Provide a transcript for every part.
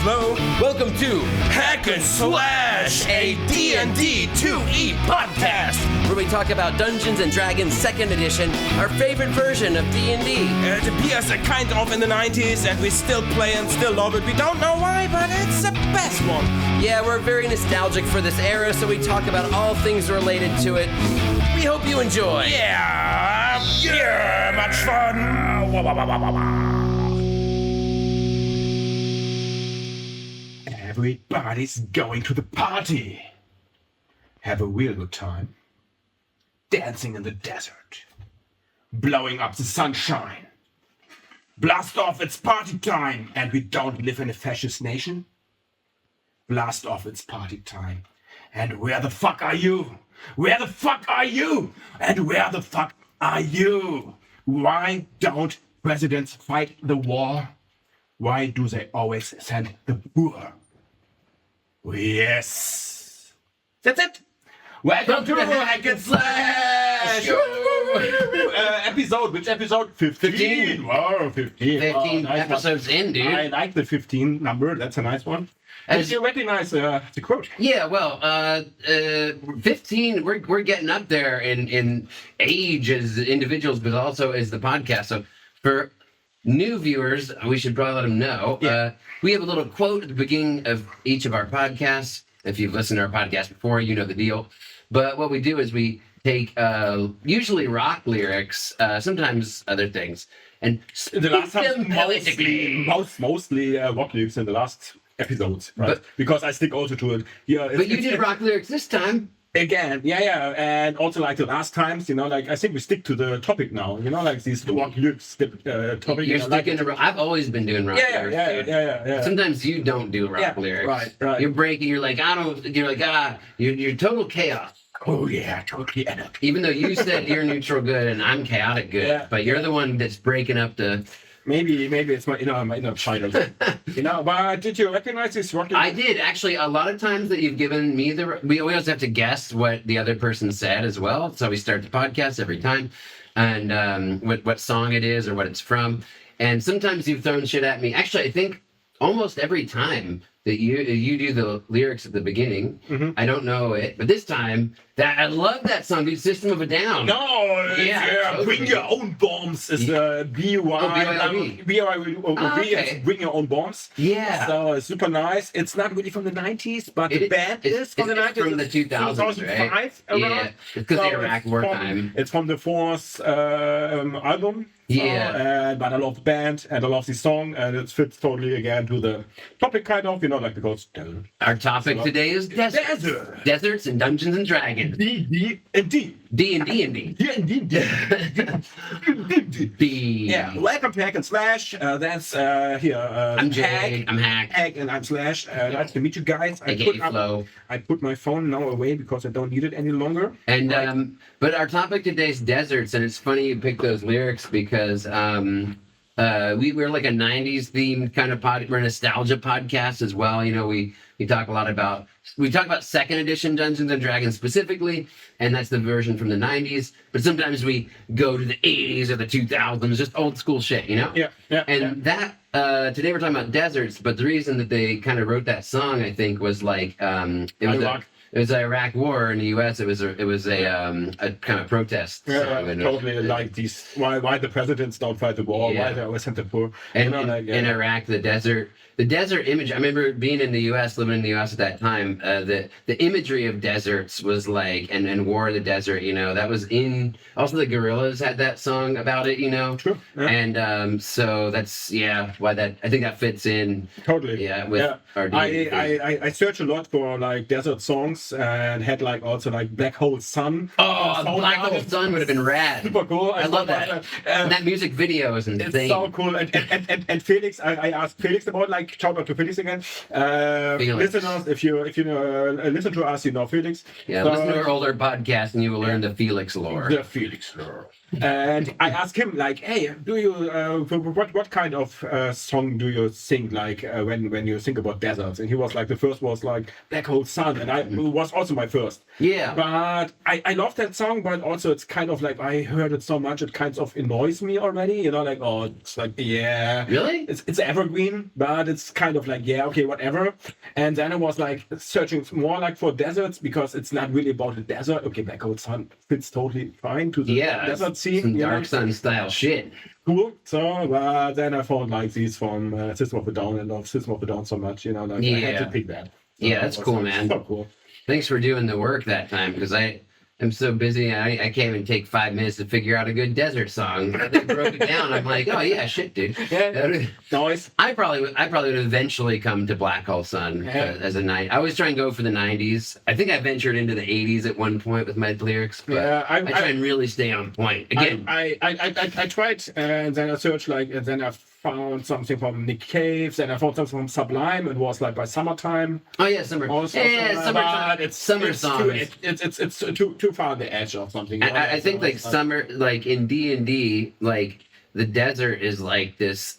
slow. Welcome to Hack and Slash, a D&D 2E podcast, where we talk about Dungeons and Dragons 2nd Edition, our favorite version of D&D. It appears kind of in the 90s, and we still play and still love it. We don't know why, but it's the best one. Yeah, we're very nostalgic for this era, so we talk about all things related to it. We hope you enjoy. Yeah, much fun. Everybody's going to the party. Have a real good time. Dancing in the desert. Blowing up the sunshine. Blast off, it's party time. And we don't live in a fascist nation. Blast off, it's party time. And where the fuck are you? Where the fuck are you? And where the fuck are you? Why don't presidents fight the war? Why do they always send the poor? Yes. That's it. Welcome to the Hack and Slash episode. Which episode? 15. Wow, 15. 15 nice episodes in, dude. I like the 15 number. That's a nice one. Did you recognize the quote? Yeah, well, 15, we're getting up there in age as individuals, but also as the podcast. So for new viewers, we should probably let them know. Yeah. We have a little quote at the beginning of each of our podcasts. If you've listened to our podcast before, you know the deal. But what we do is we take usually rock lyrics, sometimes other things, and In the last speak them poetically. mostly rock lyrics in the last episodes, right? Because I stick also to it. Yeah, But you did rock lyrics this time. Again, and also like the last times, like I think we stick to the topic now, like these rock lyrics topic. You're sticking to rock. I've always been doing rock lyrics. Yeah. Sometimes you don't do rock lyrics. Right. You're breaking. You're like, you're total chaos. Oh yeah, totally anarchy. Even though you said you're neutral good and I'm chaotic good, but you're the one that's breaking up the. Maybe it's my inner child. But did you recognize this rock? I did actually. A lot of times that you've given me we always have to guess what the other person said as well. So we start the podcast every time, and what song it is or what it's from. And sometimes you've thrown shit at me. Actually, I think almost every time that you do the lyrics at the beginning, I don't know it, but this time I love that song, dude. System of a Down. No, totally. Bring Your Own Bombs is BYOB. Bring Your Own Bombs. Yeah. So super nice. It's not really from the 90s, but the band is from the 90s. From the 2000s, 2005 right? around. Yeah, because the Iraq wartime. It's from the fourth album. Yeah. But I love the band and I love the song, and it fits totally again to the topic, kind of, because Our topic today is desert. Deserts and Dungeons and Dragons. D&D. D&D. Yeah, welcome to Hack and Slash. That's here. I'm Jay. I'm Hack. And I'm Slash. Nice to meet you guys. I put my phone now away because I don't need it any longer. And but our topic today is deserts, and it's funny you pick those lyrics because we're like a 90s themed kind of we're a nostalgia podcast as well. We talk a lot about 2nd edition Dungeons and Dragons specifically, and that's the version from the 90s. But sometimes we go to the 80s or the 2000s, just old school shit, Yeah. And that today we're talking about deserts, but the reason that they kind of wrote that song, I think, was like it was the Iraq War in the U.S. It was a kind of protest. Totally like these. Why the presidents don't fight the war? Yeah. Why they always send the poor? And in Iraq, the desert image. I remember being in the U.S., living in the U.S. at that time. The imagery of deserts was like, and War of the Desert. That was in. Also, the Gorillaz had that song about it. True. Yeah. And so that's why that I think that fits in. Totally. Yeah. With our I search a lot for like desert songs and had like also like Black Hole Sun. Oh, Black Hole Sun would have been rad. Super cool. I love that. That music video is insane. It's so cool. And Felix, I asked Felix about like shout out to Felix again. Listeners, if you listen to us, Felix. Yeah, listen to our older podcast and you will learn the Felix lore. The Felix lore. And I asked him like, "Hey, do you what kind of song do you sing like when you think about deserts?" And he was like, the first was like Black Hole Sun, and I it was also my first. Yeah. But I love that song, but also it's kind of like I heard it so much it kind of annoys me already. You know, like oh, it's like yeah, Really? it's evergreen, but it's kind of like yeah, okay, whatever. And then I was like searching more like for deserts because it's not really about the desert. Okay, Black Hole Sun fits totally fine to the desert scene. Some you know? Dark Sun style shit. Cool. So then I found like these from System of a Down. I love System of a Down so much, you know, like I had to pick that. So Yeah, that's that was, cool, like, man. So cool. Thanks for doing the work that time because I am so busy. I can't even take 5 minutes to figure out a good desert song. They broke it down. I'm like, oh yeah, shit, dude. Yeah. Nice. I probably would eventually come to Black Hole Sun as a night. I always try and go for the 90s. I think I ventured into the 80s at one point with my lyrics, but I try and really stay on point. Again, I tried and then I searched like and then I found something from Nick Cave, then I found something from Sublime. It was like by Summertime. oh yeah, summer. Also, Summertime. it's Summer songs. It's too far on the edge of something. I think like summer, like in D&D, like the desert is like this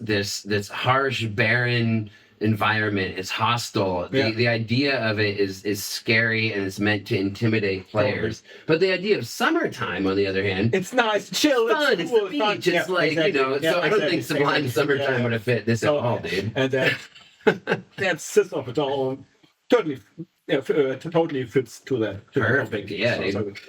harsh, barren environment. It's hostile. The idea of it is scary and it's meant to intimidate players. But the idea of summertime, on the other hand, it's nice, chill, fun. It's It's cool, the fun. beach. It's like exactly. you know. So I don't think Sublime Summertime would have fit this at all, dude. And that System of a Down totally fits to that. Perfect. Yeah, dude.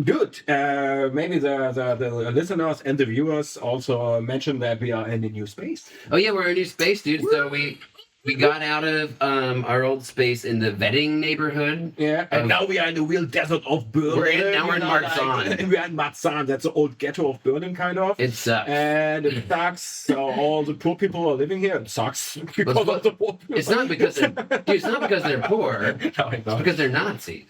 Good. Maybe the listeners and the viewers also mentioned that we are in a new space. Oh yeah, we're in a new space, dude. So we got out of our old space in the Vetting neighborhood. Yeah, and now we are in the real desert of Berlin. We're in Marzahn. And we are in Marzahn. That's the old ghetto of Berlin, kind of. It sucks. And it sucks. So all the poor people are living here. It sucks because of the poor people. It's not because they're poor. No, It's because they're Nazis.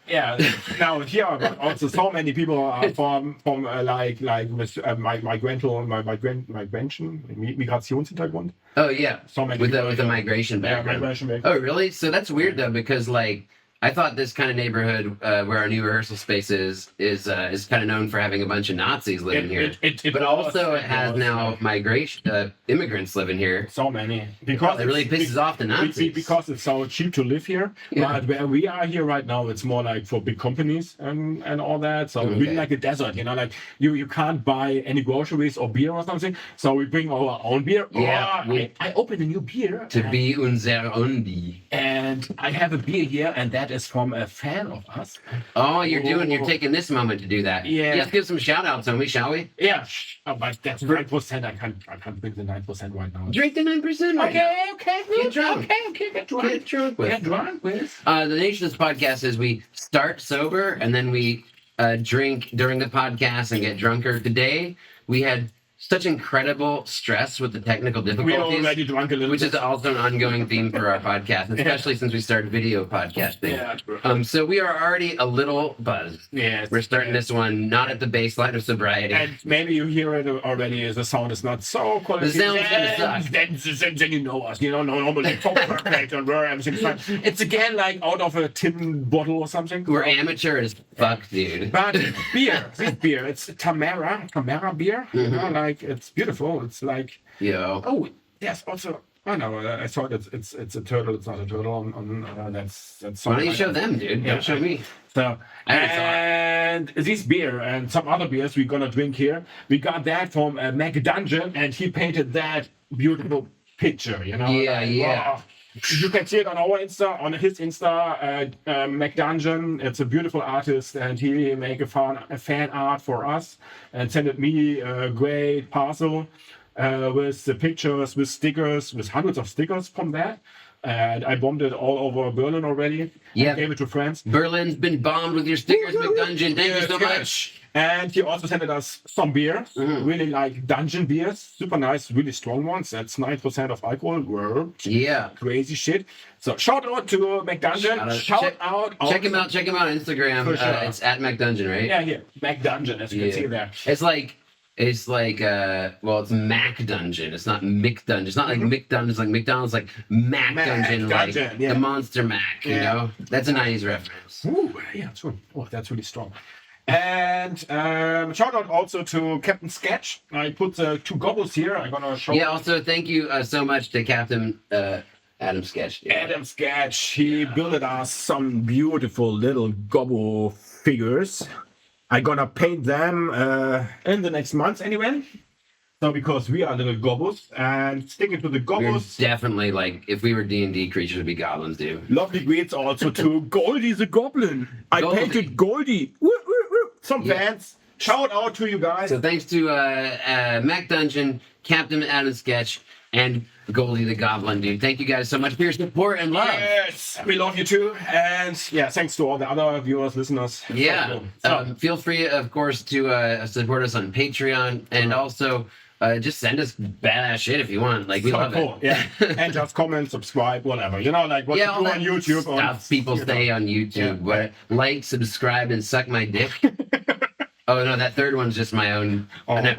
Yeah, now here but also so many people are from like with Migrationshintergrund. Oh yeah, So many with people, a migration background. migration background. Oh really? So that's weird though because like I thought this kind of neighborhood where our new rehearsal space is kind of known for having a bunch of Nazis living here. But also it has now migration immigrants living here. So many because It really pisses off the Nazis. because it's so cheap to live here. Yeah. But where we are here right now, it's more like for big companies and all that. So really like a desert, you know, like you can't buy any groceries or beer or something. So we bring our own beer. Yeah, I opened a new beer. To be unser Undi. And I have a beer here, and that is from a fan of us. Oh, you're taking this moment to do that. Yeah. Let's give some shout outs, homie, shall we? Yeah, but that's 9%. I can't drink the 9% right now. Drink the 9% right now. Okay. Get drunk. Okay, get drunk. Get drunk with. Get drunk with. The nature of this podcast is we start sober and then we drink during the podcast and get drunker. Today, we had such incredible stress with the technical We difficulties, already drunk a little which bit. is also an ongoing theme for our podcast, especially since we started video podcasting. Yeah. So we are already a little buzzed. Yes. We're starting this one not at the baseline of sobriety. And maybe you hear it already. The sound is not so quality. The sound's gonna suck. Then you know us. You don't know normally perfect and where everything's fine. It's again like out of a tin bottle or something. We're amateur as fuck, dude. But beer, this beer, it's Tamara beer. You know, like it's beautiful. It's like Yo. yes. Also, I know. I thought it's a turtle. It's not a turtle. On that's. Why don't you show them, dude? Yeah. Don't show me. So and this beer and some other beers we're gonna drink here. We got that from Mac Dungeon, and he painted that beautiful picture. You know. Yeah. Wow. You can see it on our Insta, on his Insta, Mac Dungeon. It's a beautiful artist, and he make a fan art for us and sent it me a great parcel with the pictures, with stickers, with hundreds of stickers from that. And I bombed it all over Berlin already. Yeah. Gave it to friends. Berlin's been bombed with your stickers, McDungeon. Thank you so Yes. much. And he also sent us some beer, Mm-hmm. really like dungeon beers, super nice, really strong ones. That's 9% of alcohol. Whoa. Yeah. Crazy shit. So shout out to McDungeon. Shout out. Check him out. Check him out on Instagram. For sure. It's at McDungeon, right? Yeah, here. McDungeon, as you can see there. It's like it's Mac Dungeon. It's not McDungeon. It's not like McDungeon. It's like McDonald's, like Mac Dungeon, like Dungeon, yeah. the Monster Mac. You Yeah. know, that's a 90s reference. Ooh, yeah, true. Oh, that's really strong. And shout out also to Captain Sketch. I put the 2 gobbles here. I'm gonna show. Yeah. Also, thank you so much to Captain Adam Sketch. Adam Sketch. He built us some beautiful little gobbo figures. I'm gonna paint them in the next months anyway. So because we are little gobos and sticking to the We're gobos. definitely like if we were D&D creatures, would be goblins, dude. Lovely greets also to Goldie the Goblin. I Goldie. painted Goldie. Woo, woo, woo. Some Yeah. fans. Shout out to you guys. So thanks to Mac Dungeon, Captain Adam Sketch, and Goldie the Goblin, dude. Thank you guys so much for your support and love. Yes, we love you too. And yeah, thanks to all the other viewers, listeners. Yeah. So, Feel free, of course, to support us on Patreon and also just send us badass shit if you want. Like, we so love cool. it. Yeah. And just comment, subscribe, whatever. You know, like what Yeah, you all do that on YouTube. stuff people say on YouTube. But like, subscribe, and suck my dick. Oh, no, that third one's just my own. That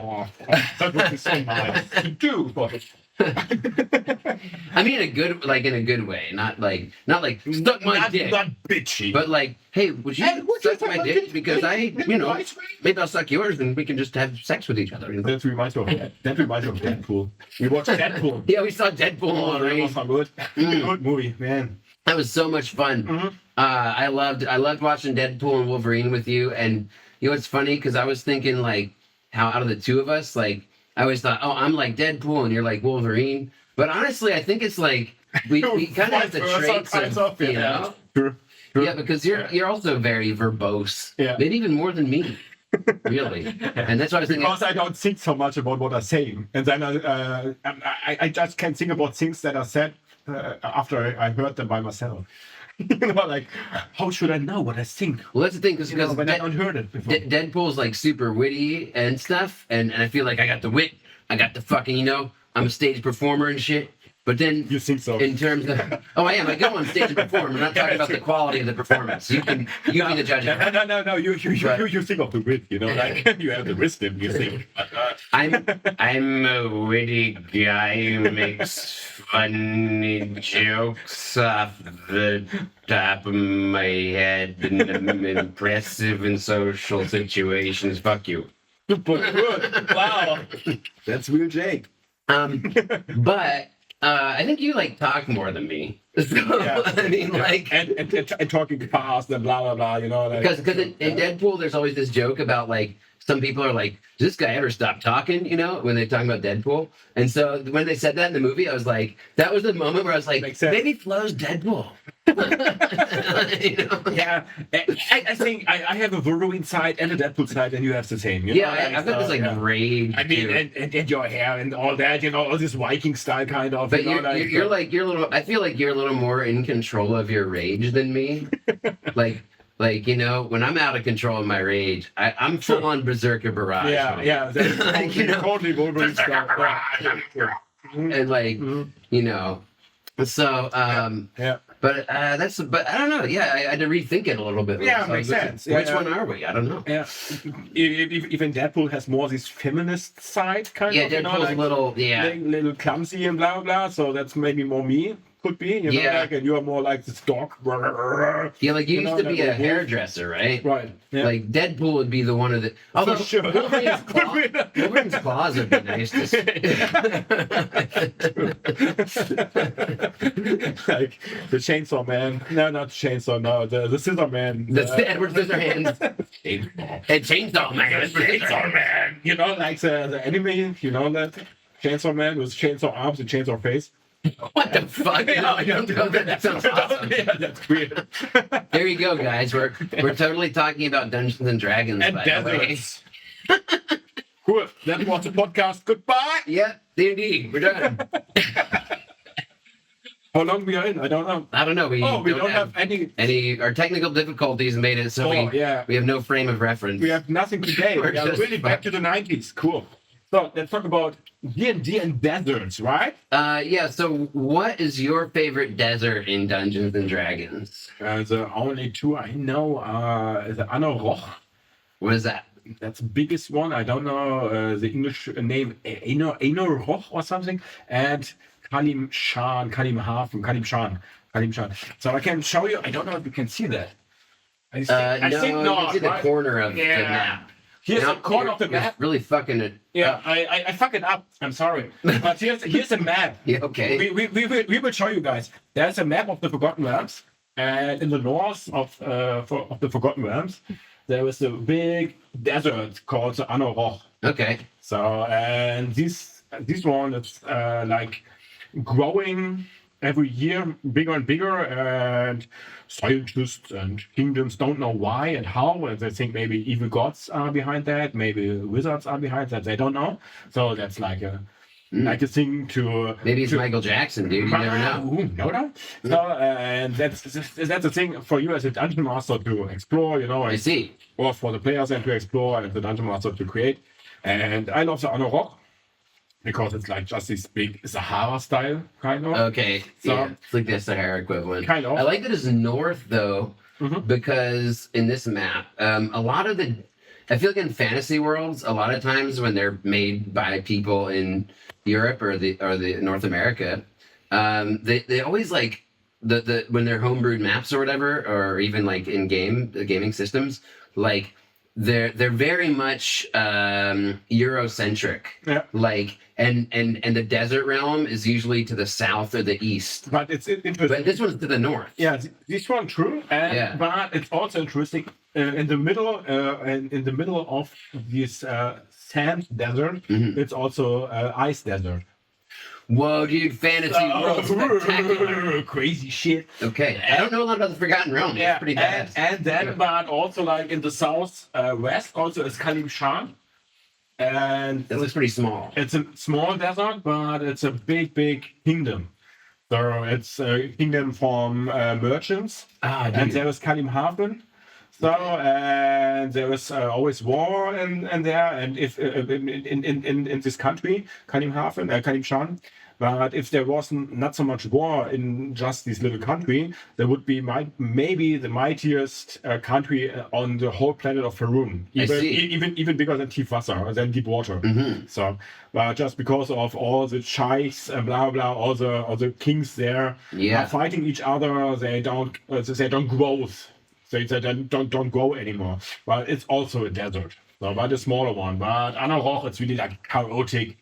would be so nice to do. But I mean, in a good way, not like suck my dick, not bitchy. but like, hey, would you Hey, would you suck my suck my dick? dick? Because Nice way. maybe I'll suck yours, and we can just have sex with each other. You know? That reminds me of Deadpool. We watched Deadpool. Yeah, we saw Deadpool. Oh, that was a good. Good movie, man. That was so much fun. I loved watching Deadpool and Wolverine with you, and you know it's funny because I was thinking like how out of the two of us, like I always thought, oh, I'm like Deadpool and you're like Wolverine, but honestly, I think it's like we kind of have the traits of, you know. True. Yeah, because you're also very verbose. Yeah. Maybe even more than me. Really. And that's why I was thinking. Because I don't think so much about what I'm saying, and then I just can think about things that are said after I heard them by myself. You know, like how should I know what I think? Well, that's the thing, because When I don't heard it before. Deadpool's like super witty and stuff, and I feel like I got the wit, I got the fucking, I'm a stage performer and shit. But then, You think so? in terms of, I am. I go on stage and perform. I'm not talking about the quality of the performance. You be the judge. of that. No. You think of the wit, you know, like you have the wisdom. You think. I'm a witty guy who makes funny jokes off the top of my head, and I'm impressive in social situations. Fuck you. Good. Wow. That's real Jake. But I think you like talk more than me. So, Yeah. I mean, like, and talking fast and blah blah blah. You know, like, because in Deadpool, there's always this joke about like some people are like, does this guy ever stop talking? You know, when they're talking about Deadpool. And so when they said that in the movie, I was like, that was the moment where I was like, Makes sense. maybe Flo's Deadpool. You know? Yeah, I think I have a Wolverine side and a Deadpool side, and you have the same. You know? Yeah, I've got this like rage. I mean, too. and your hair and all that, you know, all this Viking style kind of. But you know, you're a little. I feel like you're a little more in control of your rage than me. like when I'm out of control of my rage, I'm full on berserker barrage. yeah, that's Like, totally Wolverine style. And like so Yeah. But but I don't know. Yeah, I had to rethink it a little bit. Yeah, So, makes which- sense. Which Yeah. one are we? I don't know. Yeah, even Deadpool has more this feminist side kind Yeah, of. You know, Deadpool's like a little. Yeah. little clumsy and blah blah. So that's maybe more me. Could be, you know, Yeah. like, and you are more like this dog. Yeah, like you You know, used to be like a a wolf. hairdresser, right? Right. Yeah. Like Deadpool would be the one of the. Although sure. Wolverine's claws would be nice to see. Like the Chainsaw Man. No, not Chainsaw. No, the Scissor Man. That's the Edward Scissorhands. And Chainsaw Man. Chainsaw Man. You know, like the anime. You know that Chainsaw Man with chainsaw arms and chainsaw face. What the fuck? No, I don't know that. That sounds awesome. Yeah, that's weird. There you go, guys. We're totally talking about Dungeons and Dragons. And by the way. deserts. Cool. That was the podcast. Goodbye. Yeah, D&D. We're done. How long we are in? I don't know. I don't know. We don't have any. Our technical difficulties made it so we have no frame of reference. We have nothing today. We're We are just really back to the 90s. Cool. So let's talk about D&D and deserts, right? Yeah. So, what is your favorite desert in Dungeons and Dragons? The only two I know are the Anauroch. What is that? That's the biggest one. I don't know the English name, Anauroch or something. And Kalim Shan. So I can show you. I don't know if you can see that. I No, think you not. can see the Right? corner of the Yeah. map. Here's Now, a corner of the you're map. really fucking it. Yeah, I fuck it up. I'm sorry, but here's a map. Yeah, okay. We will show you guys. There's a map of the Forgotten Realms, and in the north of the Forgotten Realms, there is a big desert called the Anauroch. Okay. So and this one is like growing every year, bigger and bigger, and scientists and kingdoms don't know why and how, and they think maybe evil gods are behind that, maybe wizards are behind that. They don't know. So that's like a thing to Maybe it's Michael Jackson, dude. You never know. Ooh, no. So and that's a thing for you as a dungeon master to explore, you know. I see. Or for the players and to explore, and the dungeon master to create. And I love the Anauroch because it's like just this big Sahara style kind of. Okay. So- Yeah. It's like the Sahara equivalent. Kind of. I like that it's north though, because in this map, a lot of the, I feel like in fantasy worlds, a lot of times when they're made by people in Europe or the North America, they always like the when they're homebrewed maps or whatever, or even like in gaming systems, like they're very much Eurocentric. Yeah. Like and the desert realm is usually to the south or the east. But it's interesting. But this one's to the north. Yeah, this one true, and Yeah. but it's also interesting in the middle, and in the middle of this sand desert, it's also ice desert. Whoa, dude, fantasy world spectacular. Crazy shit. Okay, I don't know a lot about the Forgotten Realms. Yeah, It's pretty bad. and then but also like in the south west also is Kalim Shan, and It looks pretty small. it's a small desert, but it's a big kingdom. So it's a kingdom from merchants, Ah, and dude. there is Kalim Hafen. So and there is always war in there, and if in this country, Kalim Hafen, Kalim Shan. But if there wasn't not so much war in just this little country, there would be maybe the mightiest country on the whole planet of Faerun. Even bigger than Tiefwasser, than deep water. So, but just because of all the sheikhs and blah blah, all the kings there are fighting each other, they don't grow. They don't grow anymore. But it's also a desert. So, but a smaller one. But Anauroch, it's really like chaotic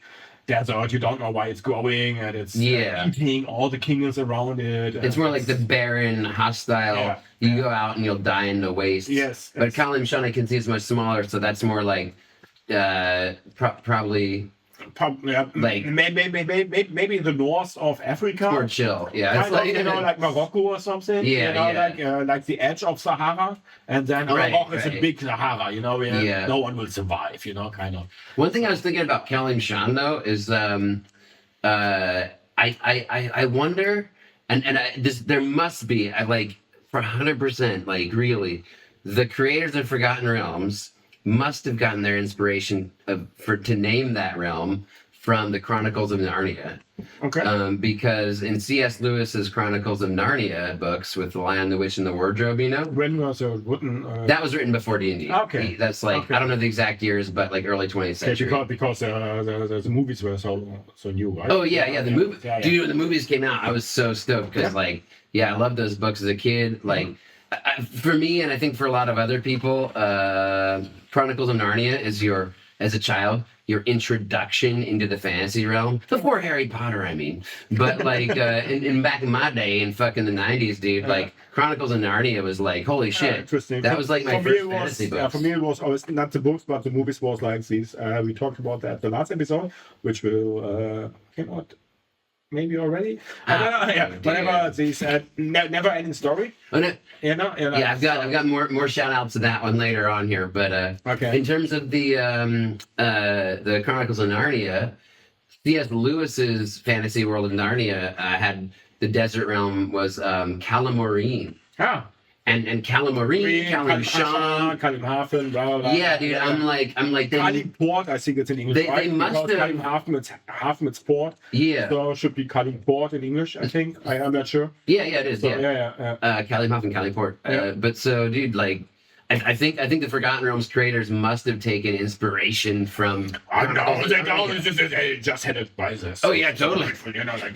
desert. You don't know why it's growing, and it's eating all the kingdoms around it. It's more like the barren, hostile. Yeah. You go out and you'll die in the waste. Yes, But yes. Kalim Shan I can see is much smaller, so that's more like probably like maybe the north of Africa. more chill. Yeah, it's Kind of, you know, like Morocco or something. Yeah, you know, yeah. like the edge of Sahara, and then Right, Anauroch is a right. big Sahara. You know, where Yeah. no one will survive. You know, kind of. One thing I was thinking about Kalim Shan though is I wonder and there must be like for 100% like really the creators of Forgotten Realms must have gotten their inspiration to name that realm from the Chronicles of Narnia. Okay. Because in C.S. Lewis's Chronicles of Narnia books with The Lion, the Witch, and the Wardrobe, you know, When was it written? that was written before D&D. Okay. That's like, Okay. I don't know the exact years, but like early 20th century. because the movies were so new, right? Oh yeah, the movie. Yeah, yeah. Dude, when the movies came out, I was so stoked because I loved those books as a kid. Like, for me, and I think for a lot of other people, Chronicles of Narnia is as a child, your introduction into the fantasy realm before Harry Potter. I mean, but like in back in my day, in fucking the 90s, dude, like Chronicles of Narnia was like, holy shit, Interesting. that was like my For me, first it was- fantasy book. Yeah, for me, it was always not the books, but the movies was like these. We talked about that the last episode, which will came out maybe already. Whatever. These never-ending story. Oh, no. You know. Yeah, I've got more shout outs to that one later on here, but Okay. in terms of the Chronicles of Narnia, C.S. Lewis's fantasy world of Narnia had the desert realm was Calamorine Ah. and Calamorine, Kalim Shan. Kalim Hafen, blah, blah, blah. Yeah, dude, I'm like they, Kalim Port, I think it's in English. They right? must Because have- Kalim Hafen, it's port. yeah, So it should be Kalim Port in English, I think. I'm not sure. yeah, it is. So, Yeah. yeah. Calimhoff and Caliport. Yeah. But so, dude, like, I think the Forgotten Realms creators must have taken inspiration from. They just had it by this. Oh yeah, totally. You know, like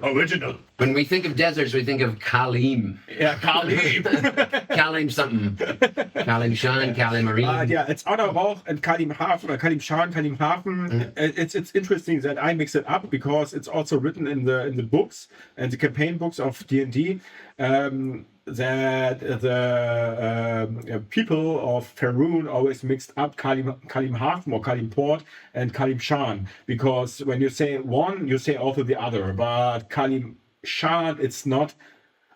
original. When we think of deserts, we think of Kalim. Yeah, Kalim. Kalim something. Kalim Shan, Kalim Marine. Yeah, it's Anauroch and Kalim Hafen, Kalim Shan, Kalim Hafen. It's interesting that I mix it up because it's also written in the books and the campaign books of D&D. That the people of Faerun always mixed up Kalim Hafen or Kalim Port and Kalim Shan, because when you say one, you say also the other. But Kalim Shan, it's not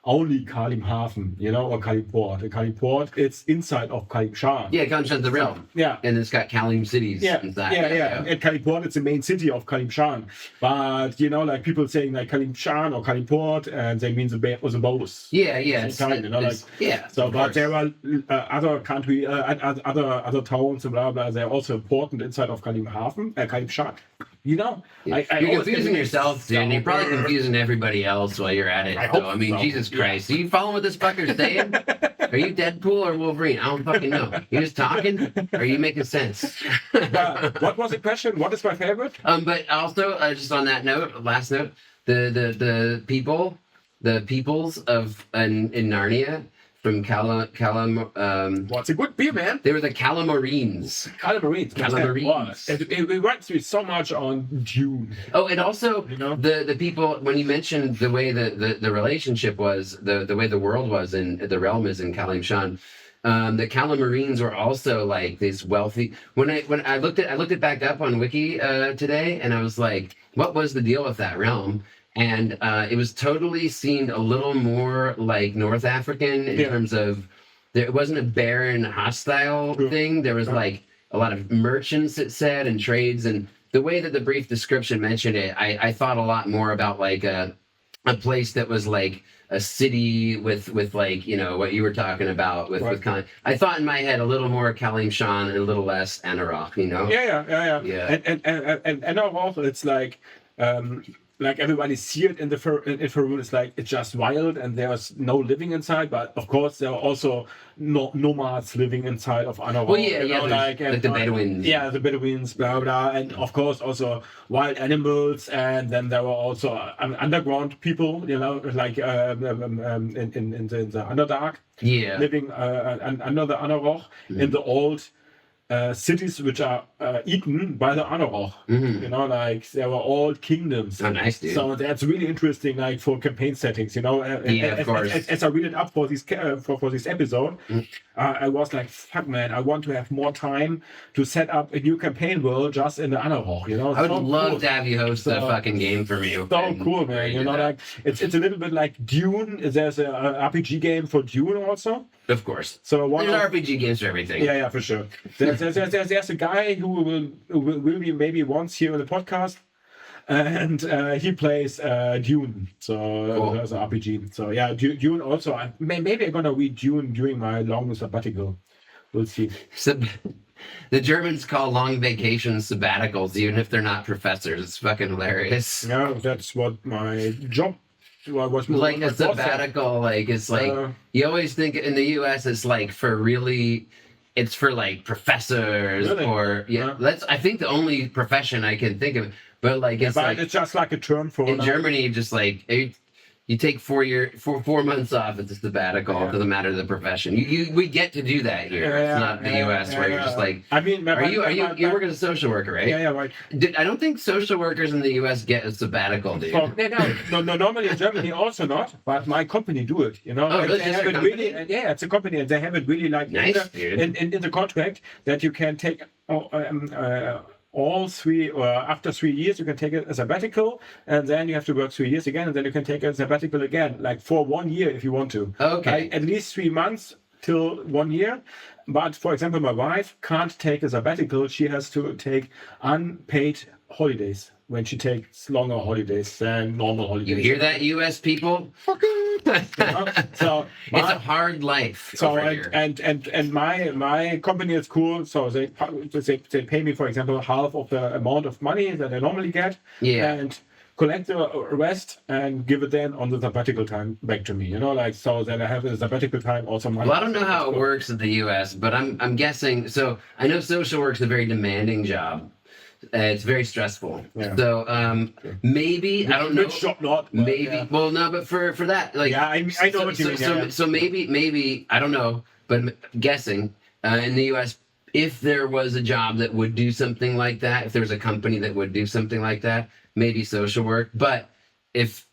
only Kalim Hafen, you know, or Kalim Port. Kalim Port, it's inside of Kalim Shan. Yeah, Kalim Shan's the realm. Yeah. And it's got Kalim cities inside. Yeah. And Kalim Port, it's the main city of Kalim Shan. But, you know, like people saying like Kalim Shan or Kalim Port, and they mean the both. Yeah. Time, you know, like, yeah. So, but there are other country, other towns and blah, blah, they're also important inside of Kalim Hafen, Kalim Shan. You know, you're confusing yourself, dude, and you're probably confusing everybody else while you're at it. I mean, Jesus Christ. Are you following what this fucker's saying? Are you Deadpool or Wolverine? I don't fucking know. You just talking? Or are you making sense? What was the question? What is my favorite? But also, just on that note, last note, the peoples of in Narnia from What's a good beer, man? They were the Calamarines. Calamarines. It reminds me so much on Dune. Oh, and also, you know? the people, when you mentioned the way the relationship was, the way the world was and the realm is in Kalim Shan, the Calamarines were also like these wealthy. When I looked it back up on Wiki today, and I was like, what was the deal with that realm? And it was totally seemed a little more like North African in terms of it wasn't a barren, hostile thing. There was like a lot of merchants, it said, and trades. And the way that the brief description mentioned it, I thought a lot more about like a place that was like a city with like, you know, what you were talking about with I thought in my head a little more Kalim Shan and a little less Anauroch, you know? Yeah. And Anauroch, it's like everybody see it in Faerun, it's like it's just wild and there's no living inside, but of course there are also nomads living inside of Anauroch. Well, like the Bedouins. Yeah, the Bedouins, blah blah, and of course also wild animals, and then there were also underground people, you know, like in the Underdark, living under the Anauroch in the old cities which are eaten by the Anauroch. You know, like there were all kingdoms. Oh, nice, dude. So that's really interesting, like for campaign settings. You know, of course. As I read it up for this episode, I was like, fuck, man, I want to have more time to set up a new campaign world just in the Anauroch. You know, I would love to have you host a fucking game for me. So cool, man. You know, like it's a little bit like Dune. There's a RPG game for Dune also. Of course. So there's RPG games for everything. Yeah, for sure. There's a guy who will be maybe once here on the podcast, and he plays Dune. So cool. As an RPG. So yeah, Dune also. Maybe I'm gonna read Dune during my long sabbatical. We'll see. The Germans call long vacations sabbaticals, even if they're not professors. It's fucking hilarious. Yeah, that's what my job. Was like a sabbatical, like it's like you always think in the U.S. it's like it's for like professors or that's I think the only profession I can think of, but like it's just like a term for in Germany, just like you take 4 months off at the sabbatical. It doesn't matter the profession. We get to do that here. It's not the U.S. where you're just like. I mean, you work as a social worker, right? Yeah, right. I don't think social workers in the U.S. get a sabbatical, dude. No, normally in Germany also not. But my company do it. You know, really? They have it really. Yeah, it's a company, and they have it really like in the contract that you can take. All 3 or after 3 years, you can take a sabbatical, and then you have to work 3 years again, and then you can take a sabbatical again, like for 1 year if you want to. Okay. Like at least 3 months till 1 year. But for example, my wife can't take a sabbatical. She has to take unpaid holidays when she takes longer holidays than normal holidays. You hear that, U.S. people? So it's a hard life. So and my company is cool. So they pay me, for example, half of the amount of money that I normally get. Yeah. And collect the rest and give it then on the sabbatical time back to me. You know, like so that I have a sabbatical time also. Well, I don't know how it works in the U.S., but I'm guessing. So I know social work's a very demanding job. It's very stressful. Yeah. So maybe I don't know. Which job not? But, Maybe. yeah. Well, no, but for that, like. Yeah, I know what you mean. So maybe I don't know, but I'm guessing in the U.S. if there was a job that would do something like that, if there was a company that would do something like that, maybe social work. But if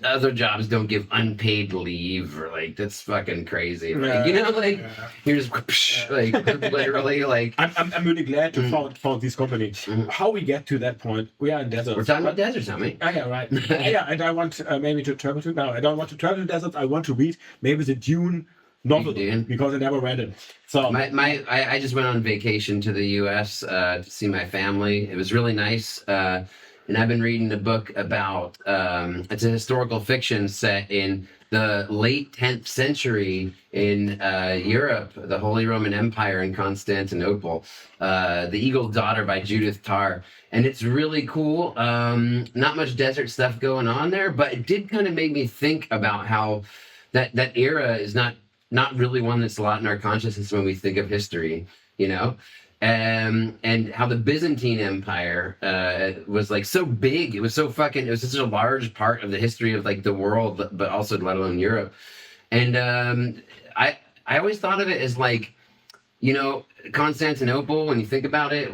other jobs don't give unpaid leave, or like that's fucking crazy. Like, you know, like you're just like literally like. I'm really glad to found this company. How we get to that point? We are in deserts. We're talking about deserts, aren't we? Yeah, right. Yeah, and I want maybe to travel to. No, I don't want to travel to deserts. I want to read maybe the Dune novel because I never read it. So I just went on vacation to the U.S. To see my family. It was really nice. And I've been reading a book about, it's a historical fiction set in the late 10th century in Europe, the Holy Roman Empire in Constantinople, The Eagle's Daughter by Judith Tarr. And it's really cool. Not much desert stuff going on there, but it did kind of make me think about how that era is not really one that's a lot in our consciousness when we think of history, you know? And how the Byzantine Empire was like so big. It was such a large part of the history of like the world, but also let alone Europe. And I always thought of it as like, you know, Constantinople. When you think about it,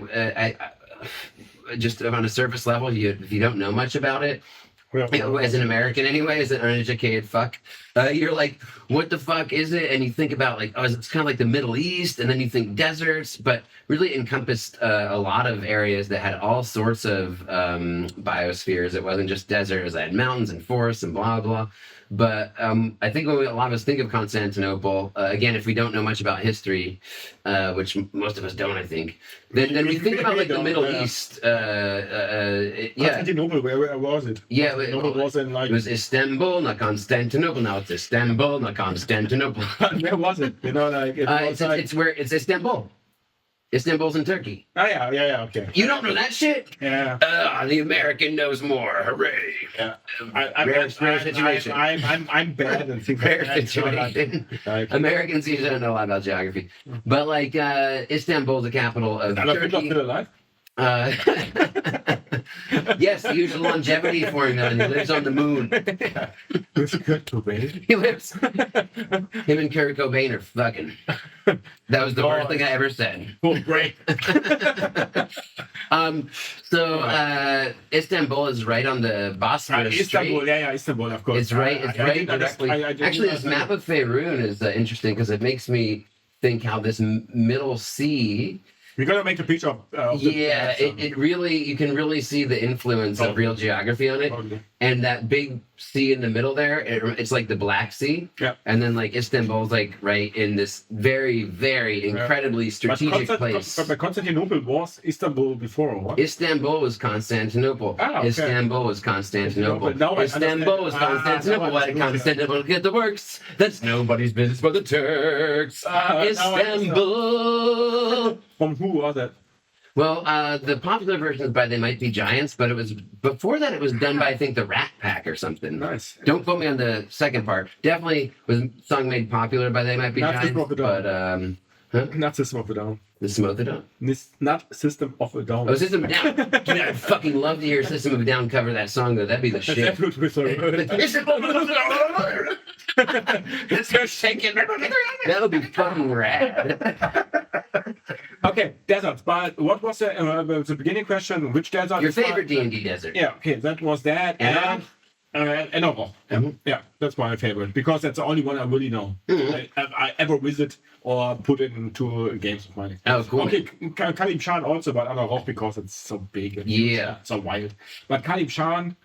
just on a surface level, if you don't know much about it. As an American anyway, as an uneducated fuck, you're like, what the fuck is it? And you think about like, oh, it's kind of like the Middle East, and then you think deserts, but really encompassed a lot of areas that had all sorts of biospheres. It wasn't just desert, it was had mountains and forests and blah, blah. But I think when a lot of us think of Constantinople, again, if we don't know much about history, which most of us don't, I think, then we think about like the Middle East. Constantinople, where was it? Yeah, it was Istanbul, not Constantinople. Now it's Istanbul, not Constantinople. Where was it? You know, like it's Istanbul. Istanbul's in Turkey. Oh yeah, okay. You don't know that shit? Yeah. The American knows more. Hooray! Yeah. Rare situation. I'm bad and things Rare like that. situation. Like, Americans usually don't know a lot about geography, but like Istanbul's the capital of Turkey. Still alive? Yes, he used longevity formula and he lives on the moon. Who's Kurt Cobain? He lives. Him and Kurt Cobain are fucking. That was the worst thing I ever said. Oh, great. Istanbul is right on the Bosphorus Istanbul, Strait. yeah, Istanbul, of course. It's right directly. Actually, this map of Faerun is interesting because it makes me think how this Middle Sea. We're gonna make a picture of it really, you can really see the influence of real geography on it. Totally. And that big sea in the middle there, it's like the Black Sea. Yeah. And then like Istanbul's like right in this very, very incredibly strategic place. But Constantinople was Istanbul before, or what? Istanbul was Constantinople. Ah, okay. Istanbul was Constantinople. Now I Istanbul was Constantinople. Why did Constantinople get the works? That's nobody's business but the Turks. Istanbul. From who was that? Well, the popular version is by They Might Be Giants, but it was before that. It was done by I think the Rat Pack or something. Nice. Don't quote me on the second part. Definitely was a song made popular by They Might Be Giants, but Not System of a Down. The System of a Down. Not System of a Down. Oh, System of a Down. Dude, I'd fucking love to hear System of a Down cover that song though. That'd be the shit. It's so shaking. That would be fucking rad. Okay, deserts. But what was the beginning question? Which desert? Your favorite D&D desert? Yeah, okay, that was that. And Anauroch. Yeah, that's my favorite because that's the only one I really know. I ever visit or put it into games of mine. Oh, cool. Okay, Kalim Shan also, but Anauroch because it's so big and so wild. But Kalim Shan,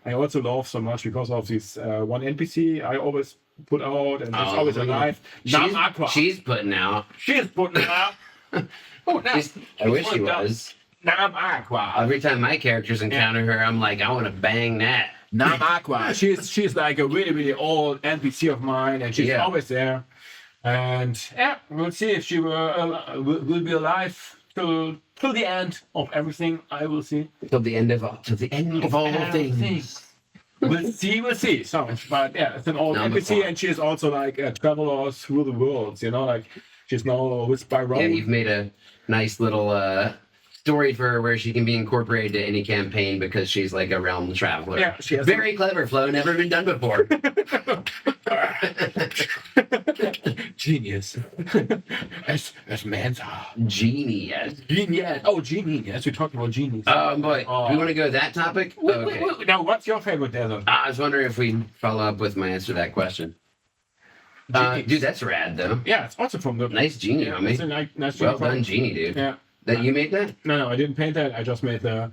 I also love so much because of this one NPC I always put out and it's always alive. She's putting out. She's putting out. Oh, nice. I wish she was. Nam Aqua. Every time my characters encounter her, I'm like, I want to bang that. Nam Aqua. She's like a really, really old NPC of mine, and she's always there. And we'll see if she will be alive till the end of everything. I will see. Till the end of all things. We'll see. So, but yeah, it's an old NPC, and she is also like a traveler through the world. You know, like she's now with by Rome. Yeah, you've made a nice little story for her where she can be incorporated to any campaign because she's like a realm traveler. Yeah, she has very clever, Flo. Never been done before. Genius. as man's Genius. Genius. Oh, genie. Yes, we talked about genies. Oh boy, we want to go to that topic? Okay. Now, what's your favorite desert? I was wondering if we'd follow up with my answer to that question. Dude, that's rad though. Yeah, it's also from the Nice genie, homie. It's a nice genie. Well done, genie, dude. Yeah. That you made that? No, I didn't paint that. I just made the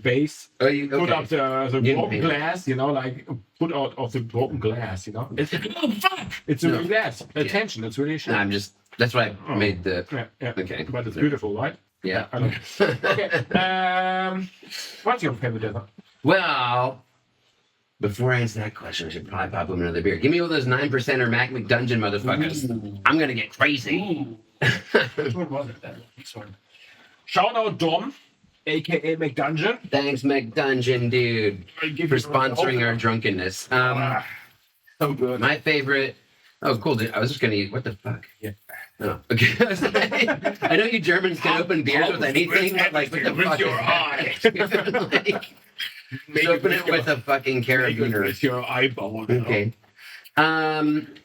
base. Oh, you Put up the broken paint glass, you know, like put out of the broken glass, you know. It's a real glass. Attention, it's really shit. No, that's why I made the. Yeah. Okay. But it's beautiful, right? Yeah. I know. Okay. What's your favorite desert? Well, before I answer that question, I should probably pop them another beer. Give me all those 9% or Mac McDungeon motherfuckers. Ooh. I'm gonna get crazy. What was it then? This one. Shout out Dom, aka McDungeon. Thanks, McDungeon, dude, for sponsoring our drunkenness. So good. My favorite. Oh, cool, dude. I was just gonna eat. What the fuck? Yeah. Oh, okay. I know you Germans can open beers with anything, but like, what the fuck your is that? Like, open it with a fucking carabiner. With your eyeball. Okay.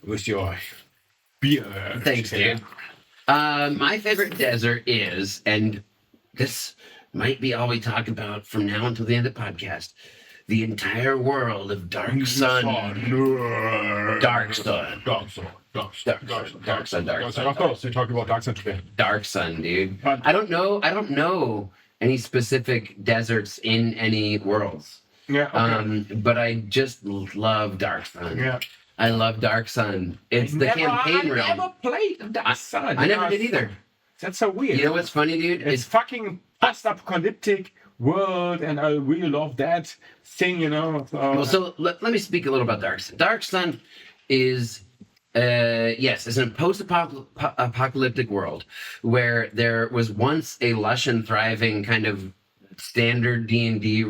With your beer. Thanks, dude. My favorite desert is, and this might be all we talk about from now until the end of the podcast, the entire world of Dark Sun. Dark Sun. Of course, we talked about Dark Sun today. Dark Sun, dude. I don't know any specific deserts in any worlds. Yeah. Okay. But I just love Dark Sun. Yeah. I love Dark Sun. It's the campaign realm. I never played Dark Sun. I never did either. That's so weird. You know what's funny, dude? It's fucking post-apocalyptic world, and I really love that thing, you know. So let me speak a little about Dark Sun. Dark Sun is, yes, it's a post-apocalyptic world where there was once a lush and thriving kind of standard D&D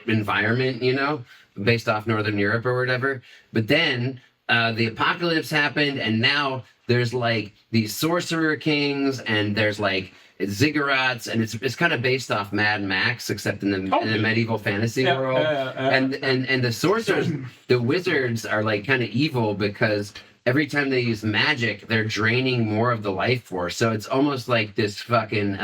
environment, you know, based off Northern Europe or whatever. But then the apocalypse happened, and now there's like these sorcerer kings, and there's like ziggurats, and it's kind of based off Mad Max, except in the medieval fantasy world. And the sorcerers, the wizards are like kind of evil because every time they use magic, they're draining more of the life force. So it's almost like this fucking.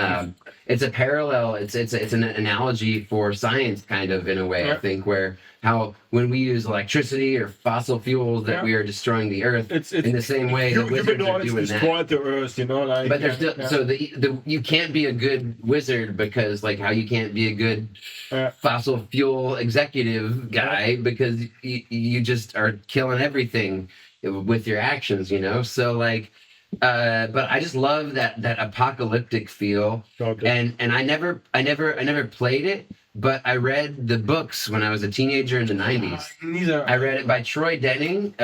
It's a parallel. It's an analogy for science, kind of, in a way. I think where how when we use electricity or fossil fuels that we are destroying the earth. It's in the same way the wizards are doing destroyed the earth, you know, like. But there's still so the you can't be a good wizard because like how you can't be a good fossil fuel executive guy because you just are killing everything with your actions, you know. So like. But I just love that apocalyptic feel, and I never played it, but I read the books when I was a teenager in the 90s. I read it by Troy Denning,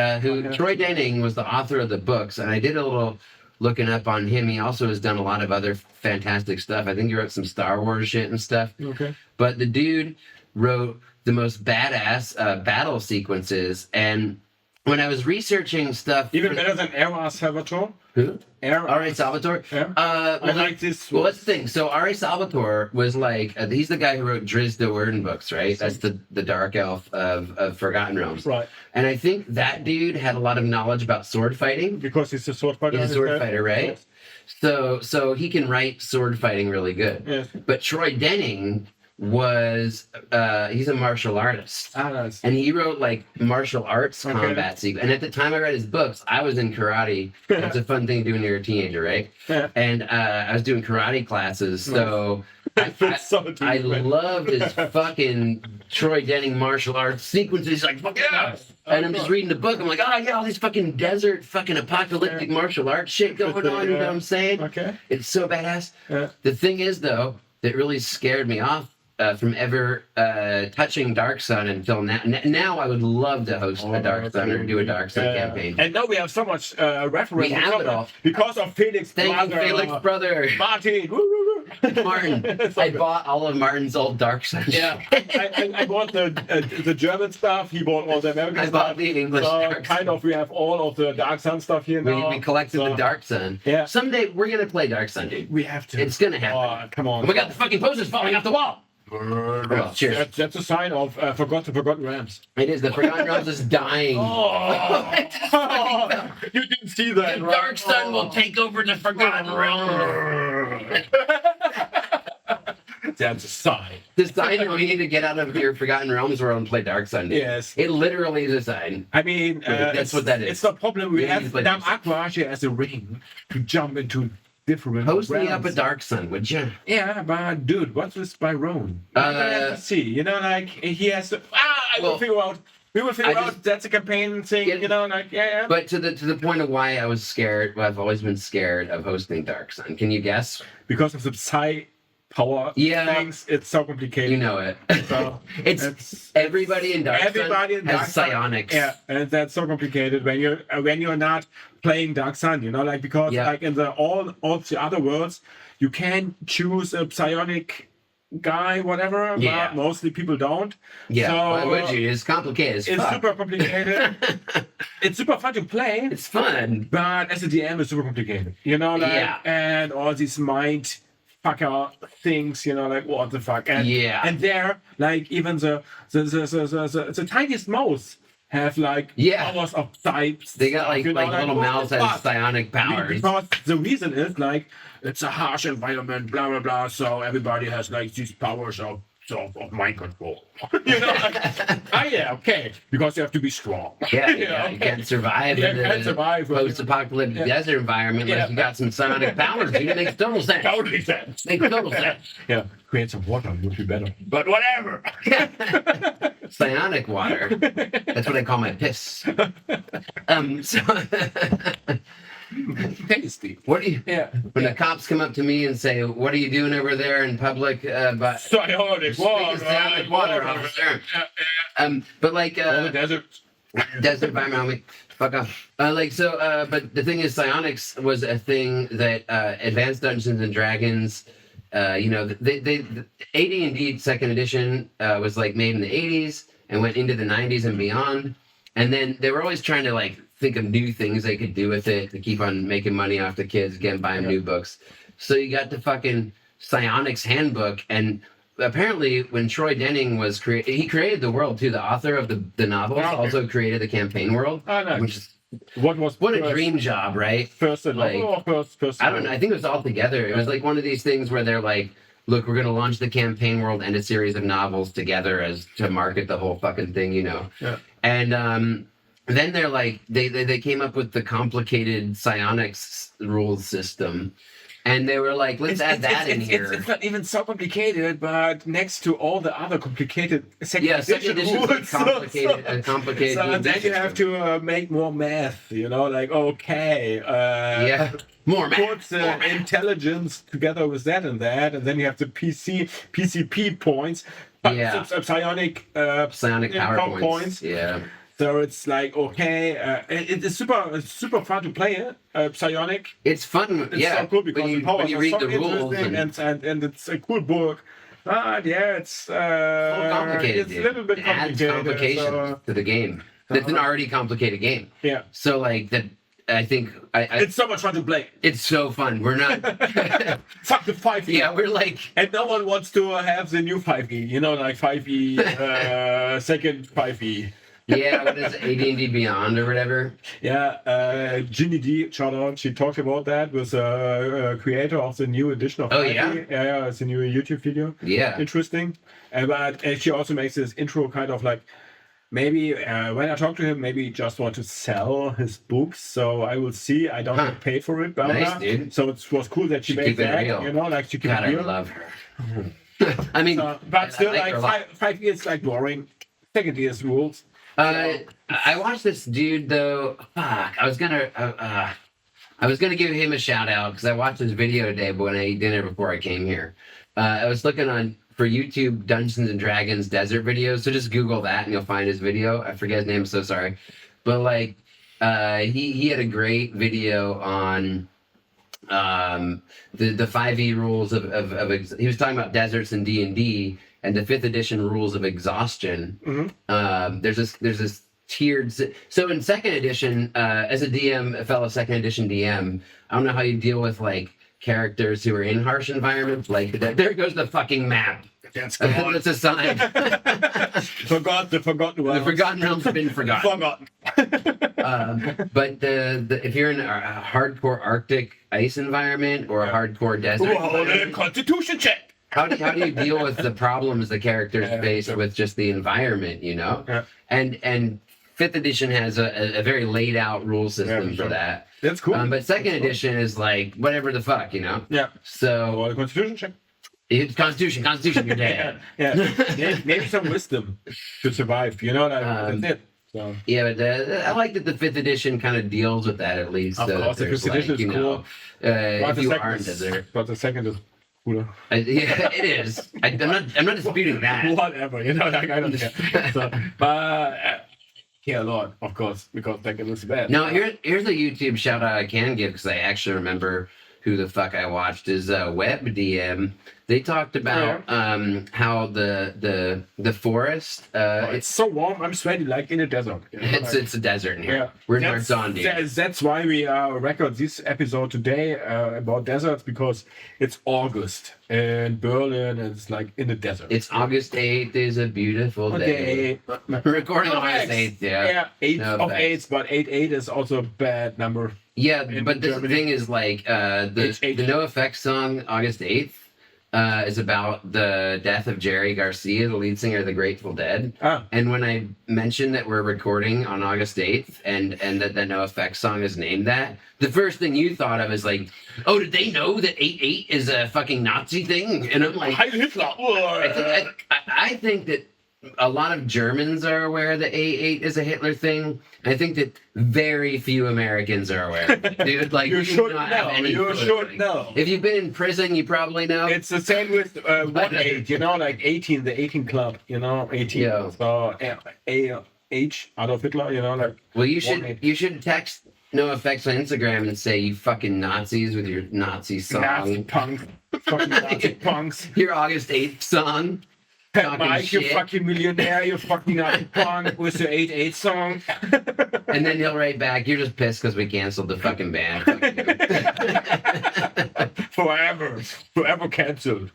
Troy Denning was the author of the books, and I did a little looking up on him. He also has done a lot of other fantastic stuff. I think he wrote some Star Wars shit and stuff. Okay. But the dude wrote the most badass battle sequences, and when I was researching stuff, even better than R.A. Salvatore. Who? R.A. Salvatore? Yeah. I like this. Well, that's the thing. So R.A. Salvatore was like, he's the guy who wrote Drizzt Do'Urden books, right? That's the dark elf of Forgotten Realms. Right. And I think that dude had a lot of knowledge about sword fighting. Because he's a sword fighter. He's a sword fighter, right? Yes. So he can write sword fighting really good. Yes. But Troy Denning was he's a martial artist, nice. And he wrote like martial arts combat sequence. And at the time I read his books, I was in karate. It's a fun thing to do when you're a teenager, right? Yeah. And I was doing karate classes, so I loved his fucking Troy Denning martial arts sequences. He's like, fuck yeah! And I'm just reading the book. I'm like, oh yeah, all these fucking desert, fucking apocalyptic martial arts shit going on. You know what I'm saying? Okay. It's so badass. Yeah. The thing is, though, that really scared me off from ever touching Dark Sun until now. Now I would love to host a Dark Sun or do a Dark Sun campaign. And now we have so much reference. We have it all because of Felix. Thank you, Felix, brother. Martin. Martin. I bought all of Martin's old Dark Sun. Yeah, I bought the German stuff. He bought all the American I stuff. bought the English So Dark Sun. kind of, we have all of the Dark Sun stuff here now. We collected So the Dark Sun. Yeah. Someday we're gonna play Dark Sun, dude. We have to. It's gonna happen. Oh, come on. We got the fucking posters falling off the wall. Oh, cheers. That's a sign of forgotten Rams. It is. The Forgotten Realms is dying. Oh, you didn't see that, The right? Dark Sun will take over the Forgotten Realms. That's a sign. The sign that we need to get out of your Forgotten Realms world and play Dark Sun. Yes. It literally is a sign. I mean, That's what that is. It's no problem. We We need to have play Dam this. Aqua here as a ring to jump into different Post me realms. up a Dark Sun, would you? Yeah, but dude, what's this Byron? I have to see. You know, like he has to. Well, will figure out. We will figure I out. just- That's a campaign thing. Yeah. You know, like yeah. But to the point of why I was scared, well, I've always been scared of hosting Dark Sun. Can you guess? Because of the psi power Yeah. things, it's so complicated. You know it. So it's everybody in Dark everybody Sun in Dark has Sun. psionics. Yeah, and that's so complicated when you're not playing Dark Sun, you know, like because Yeah. like in the all the other worlds, you can choose a psionic guy, whatever. Yeah. But mostly people don't. Yeah. So, Why would you? It's complicated as It's fuck. super complicated. It's super fun to play, It's fun. but as a DM, it's super complicated. You know, like Yeah. and all these mind fucker things, you know, like what the fuck. And Yeah. and there, like even the tiniest mouse have like Yeah. powers of types. They got like you know, little what mouths the has fuck? psionic powers. Because the reason is like it's a harsh environment, blah blah blah. So everybody has like these powers of mind control. You know, like, yeah, okay, because you have to be strong. Yeah, You yeah, know, you can't survive Yeah, in you can't survive. the post-apocalyptic desert environment Yeah. unless you got some psionic powers. Dude, it makes total sense. Totally sense. Makes total sense. Yeah, create some water would be better. But whatever. Psionic water. That's what I call my piss. So Tasty. what do you? Yeah. When the cops come up to me and say, "What are you doing over there in public?" But Psionic water. psionic water, officer. But like All the desert. desert environment, fuck off. But the thing is, psionics was a thing that Advanced Dungeons and Dragons. The AD&D Second Edition was like made in the 80s and went into the 90s and beyond. And then they were always trying to like think of new things they could do with it to keep on making money off the kids, again, buying new books. So you got the fucking Psionics Handbook. And apparently when Troy Denning was he created the world too. The author of the novels Okay. also created the campaign world. Oh, nice. Which is, What what a first- dream job, right? First and Like, first. I don't know. I think it was all together. It was like one of these things where they're like, look, we're going to launch the campaign world and a series of novels together as to market the whole fucking thing, you know? Yeah. And then they're like, they came up with the complicated psionics rules system. And they were like, let's add that in here. It's not even so complicated, but next to all the other complicated second Second edition's like rules, complicated, a complicated. So then you have to make more math, you know, like, okay. yeah. More math. Put More math. intelligence together with that, and then you have the PCP points. Yeah. Psionic Psionic power income points. Yeah. So it's like okay, it's super fun to play. Psionic. It's fun. It's yeah. so cool because when the powers you are read so the rules interesting and it's a cool book. But yeah, it's complicated. It's a little bit It adds complicated. complications So, to the game. It's an already complicated game. yeah, So like that, I think it's so much fun to play. it's so fun. We're not. Fuck the 5e. Yeah, we're like. And no one wants to have the new 5e, you know, like 5e, second 5e. Yeah, what is it, AD&D Beyond or whatever? Yeah, Ginny D, shout out, she talked about that with creator of the new edition of Oh, 5e. yeah? Yeah, it's a new YouTube video. Yeah. Interesting. But she also makes this intro kind of like, maybe when I talk to him, maybe he just want to sell his books. So I will see. I don't get paid for it. Blah, Nice, blah. dude. So it was cool that she She made keep it that. real. You know, like she keep God, it I real. love her. I mean, But still, I like her a lot. like 5 years like boring. Second year's rules. I watched this dude though. Fuck, I was gonna give him a shout out because I watched his video today, but when I ate dinner before I came here, I was looking for YouTube Dungeons and Dragons desert videos. So just Google that and you'll find his video. I forget his name. I'm so sorry, but like he had a great video on the 5e rules he was talking about deserts in D&D and the 5th edition rules of exhaustion. There's this tiered. So in 2nd edition, as a DM, a fellow 2nd edition DM, I don't know how you deal with like characters who are in harsh environments. Like there goes the fucking map. That's gone. That's a sign. The forgotten realms. The forgotten realms have been forgotten. Forgotten. But if you're in a hardcore Arctic ice environment or a hardcore desert, environment, Constitution check. how do you deal with the problems the characters face with just the environment, you know? Yeah. And 5th edition has a very laid out rule system for that. That's cool. But 2nd edition is like whatever the fuck, you know? Yeah. So Or the Constitution check. it's Constitution, you're dead. Yeah. Maybe some wisdom to survive. You know, that's it. So. Yeah, but I like that the 5th edition kind of deals with that at least. Of course, the 5th edition is cool. If you aren't there. But the 2nd is cooler. Yeah, it is. I'm not disputing that. Whatever, you know, like, I don't care. So, but yeah, Lord, of course, because 2nd is bad. No, here's a YouTube shout out I can give because I actually remember who the fuck I watched is Web DM. They talked about how the forest. It's so warm. I'm sweaty, like in a desert. You know, it's a desert in here. Yeah. We're in Marzon, dude. That's why we record this episode today about deserts, because it's August in Berlin and it's like in the desert. It's August 8th is a beautiful day. We're recording on August 8th, yeah. 8 of 8, but 8 is also a bad number. Yeah, but the thing is, like, the No Effects song, August 8th, is about the death of Jerry Garcia, the lead singer of the Grateful Dead. Ah. And when I mentioned that we're recording on August 8th and that the No Effects song is named that, the first thing you thought of is like, oh, did they know that 8/8 is a fucking Nazi thing? And I'm like, Heil Hitler! I think that a lot of Germans are aware that 8/8 is a Hitler thing. I think that very few Americans are aware. Dude, like You should not have know. any You clue. should know. If you've been in prison, you probably know. It's the same with 1/8, you know, like 18, the 18 club, you know, 18. Yeah. So H, Adolf Hitler, you know, like. Well, you 1/8. should text No Effects on Instagram and say you fucking Nazis with your Nazi song, Nazi punk. Fucking Nazi punks. your August 8th song. Talking Mike, you shit. fucking millionaire, you fucking Nazi punk with your 8/8 song. And then he'll write back, you're just pissed because we canceled the fucking band. Fuck you. Forever cancelled.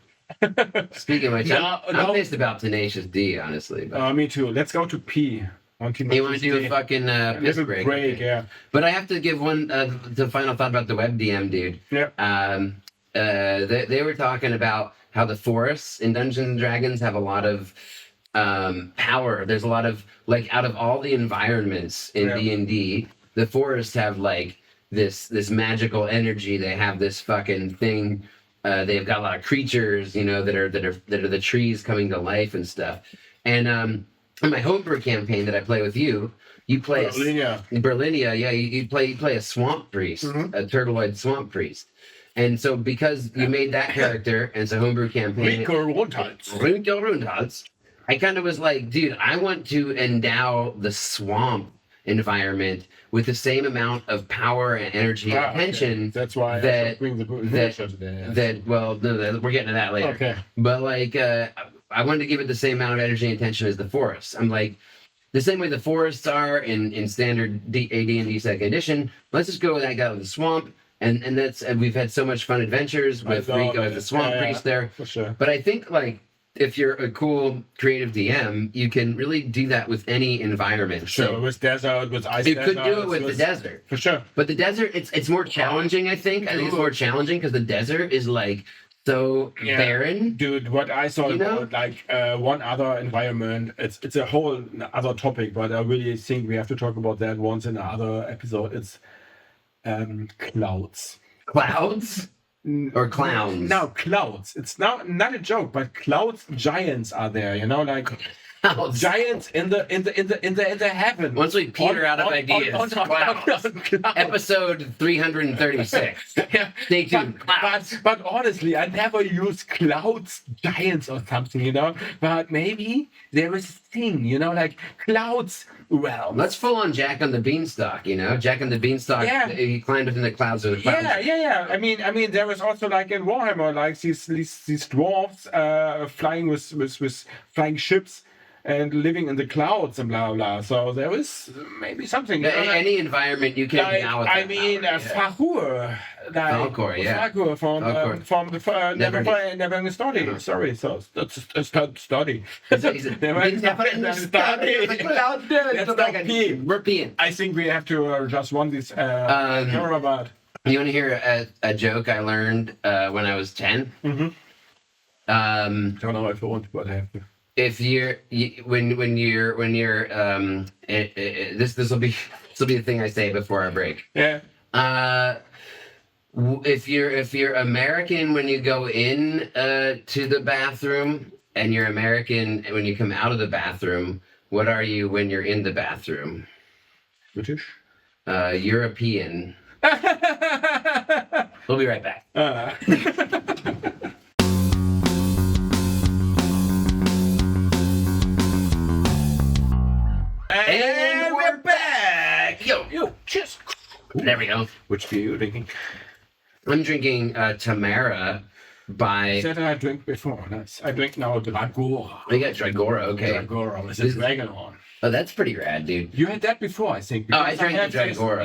Speaking of which, No. I'm pissed about Tenacious D, honestly. But Me too. Let's go to P. you want to do a fucking piss little break? break, yeah. But I have to give one the final thought about the web DM, dude. Yeah. They were talking about how the forests in Dungeons and Dragons have a lot of power. There's a lot of, like, out of all the environments in D&D, the forests have like this magical energy. They have this fucking thing. They've got a lot of creatures, you know, that are the trees coming to life and stuff. And in my homebrew campaign that I play with you play Berlinia, yeah, you play a swamp priest, a turtleoid swamp priest. And so because you made that character and it's a homebrew campaign, Rundhals, I kind of was like, dude, I want to endow the swamp environment with the same amount of power and energy and attention. Okay. That's why I bring the show today. That we're getting to that later. Okay. But like, I wanted to give it the same amount of energy and attention as the forests. I'm like, the same way the forests are in standard AD&D 2nd edition. Let's just go with that guy with the swamp. And we've had so much fun adventures with Rico as the swamp priest there. For sure. But I think, like, if you're a cool creative DM, you can really do that with any environment. Sure, So with desert, with ice. you could do it with the desert. For sure. But the desert, it's more challenging, I think. I think it's more challenging because the desert is like so barren. Dude, what I saw about like one other environment, it's a whole other topic, but I really think we have to talk about that once in another episode. It's clouds. Clouds? Or clowns? No, clouds. It's not a joke, but clouds giants are there, you know, like clouds. Giants in the heaven. Once we peter out of ideas. Wow. Clouds. Episode 336. Yeah. Stay tuned. Clouds. But honestly, I never use clouds, giants or something, you know. But maybe there is a thing, you know, like clouds. Well, Let's full on Jack on the Beanstalk, you know? Jack on the Beanstalk, Yeah. he climbed up in the clouds of the clouds. yeah. I mean, there was also like in Warhammer, like these dwarves flying with flying ships and living in the clouds and blah blah. So there is maybe something. You know, like, Any environment you can hang out with. I mean, Fahur, like Falkor, yeah. Fahur from the Never Ending Story. Sorry, so that's a study. Never Ending Story. That's not P. We're peeing. I think we have to just want this camera about. You want to hear a joke I learned when I was 10? Mm-hmm. Don't know if I want to, but I have to. If when you're this will be the thing I say before our break. Yeah. If you're American when you go in to the bathroom, and you're American when you come out of the bathroom, what are you when you're in the bathroom? British. European. We'll be right back. And we're back. Yo, cheers. There we go. Which beer are you drinking? I'm drinking Tamara by. That I drank before. Nice. I drink now Dragora. We got Dragora. Okay. Dragora with a dragon on. Oh, that's pretty rad, dude. You had that before, I think. Oh, I drank the Dragora.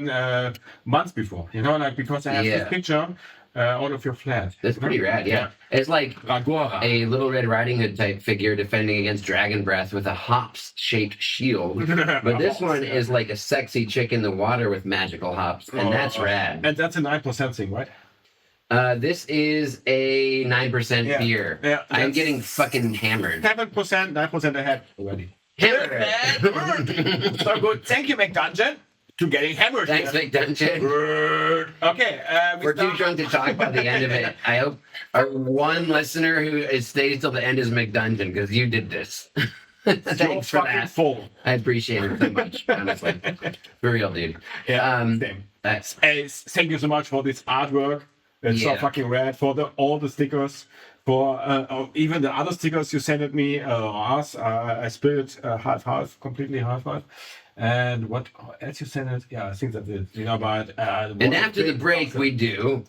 Yeah, months before. You know, like because I have this picture out of your flat. That's pretty rad, yeah. It's like Dragora. a Little Red Riding Hood type figure defending against dragon breath with a hops-shaped shield. But this one is like a sexy chick in the water with magical hops, and that's rad. And that's a 9% thing, right? This is a 9% beer. Yeah, I'm getting fucking hammered. 7%, 9% ahead already. Hammered. So good. Thank you, McDungeon, to getting hammered. Thanks, McDungeon. Okay. We're too drunk to talk by the end of it. I hope our one listener who stays till the end is McDungeon, because you did this. Thanks for that. Full. I appreciate it so much, honestly. For real, dude. Yeah, same. Thank you so much for this artwork. It's so fucking rad. For all the stickers. For even the other stickers you sent at me, us, I split half, completely half. And what else you sent it? Yeah, I think that's it. You know, but and after the break, we do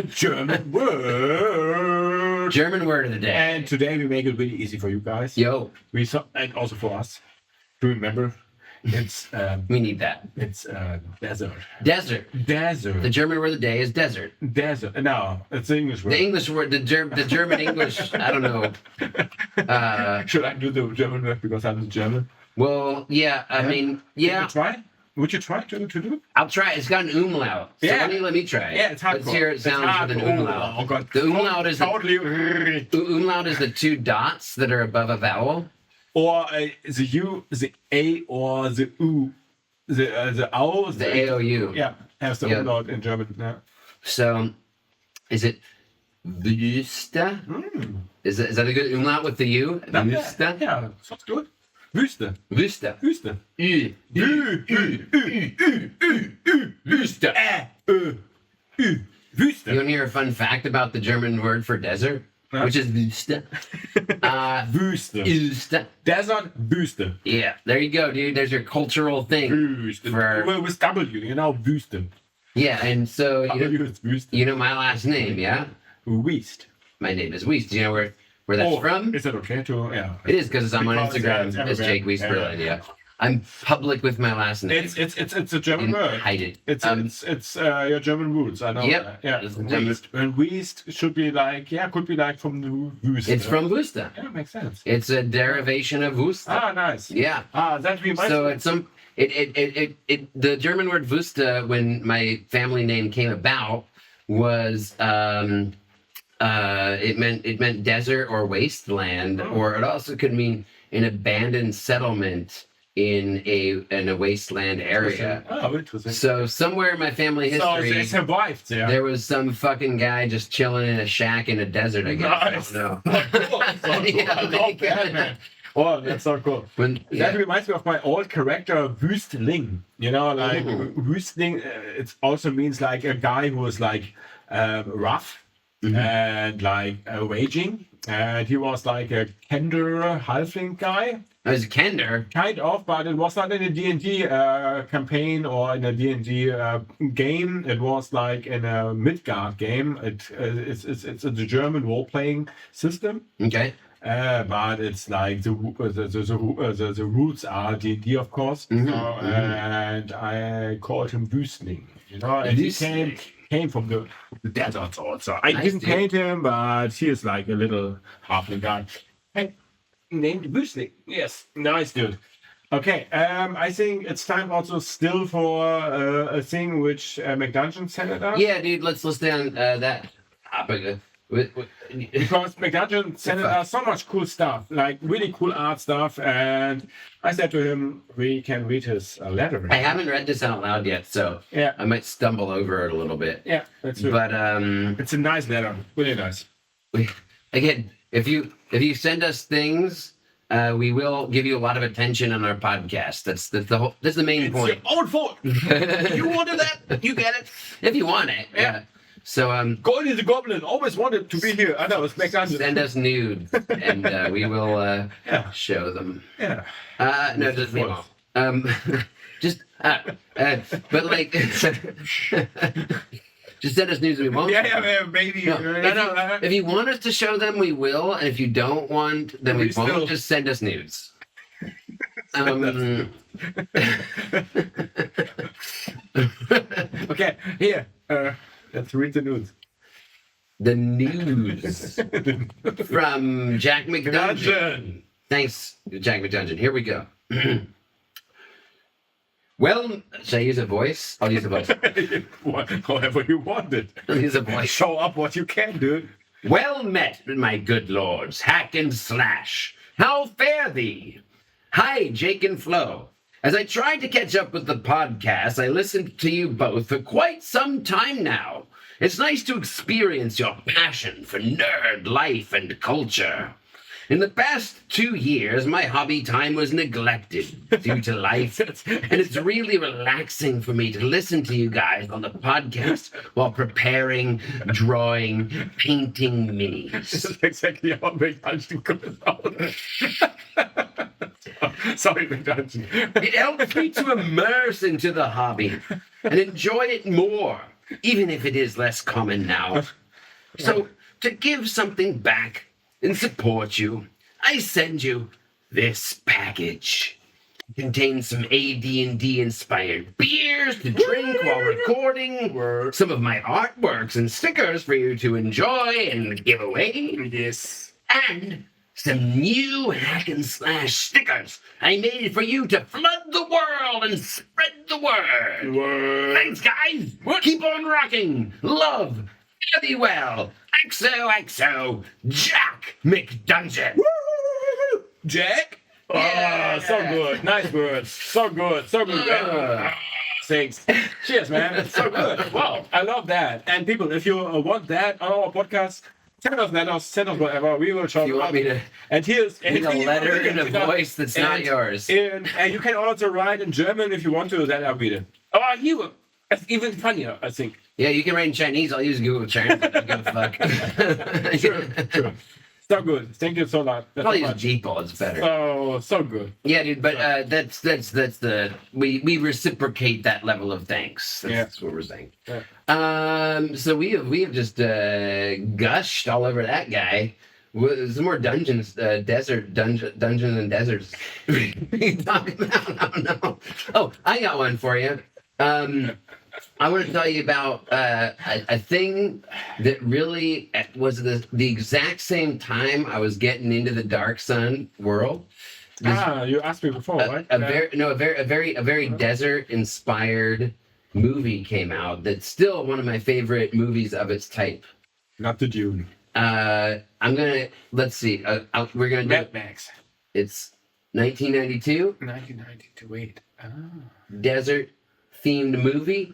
German word. German word of the day. And today we make it really easy for you guys. Yo, And also for us to remember. It's we need that. It's desert. Desert. Desert. The German word of the day is desert. Desert. No, it's the English word. The English word, the German English. I don't know. Should I do the German word because I'm German? Well, yeah. I mean, yeah. Would you try to do it? I'll try. It's got an umlaut. So let me try it. Yeah, it's hardcore. Let's hear it sounds with an umlaut. Oh god. The umlaut is totally. Umlaut is the two dots that are above a vowel. Or the U, the A, or the U, the O, the AOU. Yeah, has the umlaut in German. Yeah. So, is it Wüste? Is that a good umlaut with the U? Wüste? Yeah, sounds good. Wüste. Wüste. Wüste. Wüste. Wüste. You want to hear a fun fact about the German word for desert? Which is Wüste. Wüste. Wüste. Desert, Wüste. Yeah, there you go, dude. There's your cultural thing. Wüste. With W, you know, Wüste. Yeah, and so you know my last name, yeah? Wüst. My name is Wiest. Do you know where that's from? Is that okay to? Yeah. It is because it's on my Instagram as Jake Wiest Berlin. Yeah. I'm public with my last name. It's a German word. Hide it. It's your German roots. I know. Yep. Yeah. Wiest. And Wiest should be like could be like from the Wüste. It's from Wüste. Yeah, makes sense. It's a derivation of Wüste. Ah, nice. Yeah. That reminds so me. it's some. The German word Wüste, when my family name came about, was it meant desert or wasteland, or it also could mean an abandoned settlement in a wasteland area. Oh, interesting. So somewhere in my family So history, they survived there. there was some fucking guy just chilling in a shack in a desert. I guess. Nice. I don't know. Yeah, Not bad, man. Oh, that's so cool. When, yeah. That reminds me of my old character, Wasteland. You know, like Wasteland, it also means like a guy who is like rough and like raging. And he was like a Kender halfling guy. I was a Kender. Kind of, but it was not in a D&D campaign or in a D&D game. It was like in a Midgard game. It's a German role-playing system. Okay. But it's like the roots are D&D, of course. And I called him Wüstling. You know, and he came from the deserts also. I didn't paint him, but he is like a little halfling guy. Hey, named Wüstling. Yes, nice dude. Okay, I think it's time also still for a thing which McDungeon sent us. Yeah, dude. Let's down that topic. Because McDungeon sent us so much cool stuff, like really cool art stuff, and I said to him, we can read his letter. I haven't read this out loud yet, so Yeah. I might stumble over it a little bit. Yeah, that's true. But It's a nice letter, really nice. again, if you send us things, we will give you a lot of attention on our podcast. That's the main point. Your own fault. You wanted that, you get it. If you want it, yeah. So Goldie the Goblin always wanted to be here. I know, it's McDungeon. send us nudes, and we will show them. Yeah. No, just me. Just but like, just send us news. We won't. Yeah, maybe. No, if you want us to show them, we will. And if you don't want, then we won't. still- Just send us nudes. Okay, here. Let's read the news. The news from Jack McDungeon. Thanks, Jack McDungeon. Here we go. Well, should I use a voice? I'll use a voice. However you want it. I'll use a voice. Show up what you can, dude. Well met, my good lords, Hack and Slash. How fare thee? Hi, Jake and Flo. As I tried to catch up with the podcast, I listened to you both for quite some time now. It's nice to experience your passion for nerd life and culture. In the past 2 years, my hobby time was neglected due to life, and it's really relaxing for me to listen to you guys on the podcast while preparing, drawing, painting minis. This is exactly how McDungeon goes out. Sorry, McDungeon. It helps me to immerse into the hobby and enjoy it more, even if it is less common now. So, to give something back and support you, I send you this package. It contains some AD&D inspired beers to drink while recording, some of my artworks and stickers for you to enjoy and give away, Yes. and some new Hack and Slash stickers I made for you to flood the world and spread the word. Thanks, guys. Keep on rocking. Love. Fare thee well. XOXO, Jack McDungeon. Jack? Yeah. Oh, so good. Nice words. So good. So good. Thanks. Cheers, man. It's so good. Wow. I love that. And people, if you want that on our podcast, send us letters, send us whatever. We will show You want me to And here's read a letter in a voice that's not yours? And you can also write in German if you want to. Then I'll read it. Oh, you. It's even funnier, I think. Yeah, you can write in Chinese. I'll use Google Translate. I don't give a fuck. True. So good. Thank you so much. I'll use Jeeple. It's better. So good. Yeah, dude. But that's the we reciprocate that level of thanks. That's what we're saying. Yeah. So we have just gushed all over that guy. Some more dungeons, dungeons and deserts. What are you talking about? I don't know. Oh, I got one for you. I want to tell you about a thing that really was the exact same time I was getting into the Dark Sun world. You asked me before, right? A very desert inspired movie came out. That's still one of my favorite movies of its type. Not the Dune. Let's see. We're gonna do Mad Max. It's 1992, 1992. Wait. desert themed movie.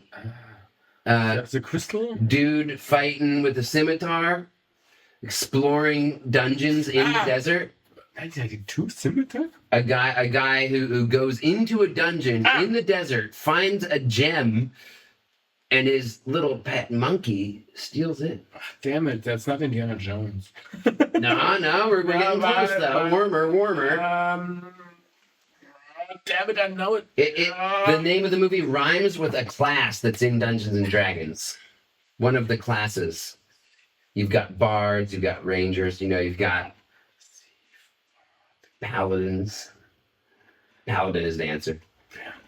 That's the crystal. Dude fighting with a scimitar, exploring dungeons in the desert. 1992 scimitar. A guy who goes into a dungeon in the desert, finds a gem, and his little pet monkey steals it. Damn it, that's not Indiana Jones. No, we're getting close though. Warmer. Damn it, I know it. The name of the movie rhymes with a class that's in Dungeons and Dragons. One of the classes. You've got bards, you've got rangers, you've got paladins. Paladin is the answer.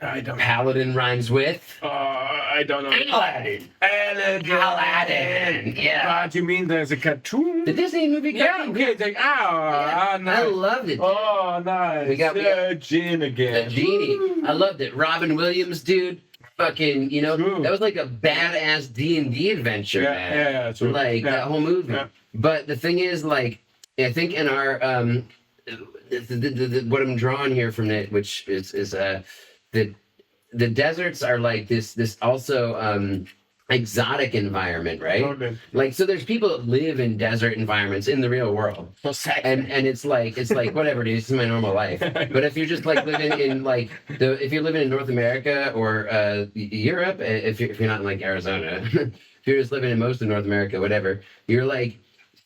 I don't. Paladin rhymes with I don't know. Aladdin. Aladdin. Yeah. But you mean there's a cartoon? The Disney movie Yeah. cartoon. Okay. It's like, Yeah, nice. I loved it. Oh, nice. We got Gene again. The genie. I loved it. Robin Williams, dude. Fucking, True. that was like a badass D&D adventure, man. Yeah. True. Like Yeah. that whole movie. Yeah. But the thing is, like, I think in our what I'm drawing here from it, which is the deserts are like this also exotic environment, right? Totally. Like, so there's people that live in desert environments in the real world. So sexy. And it's like whatever, dude, this is my normal life. But if you're just like living in like if you're living in North America or Europe, if you're not in like Arizona, if you're just living in most of North America, whatever, you're like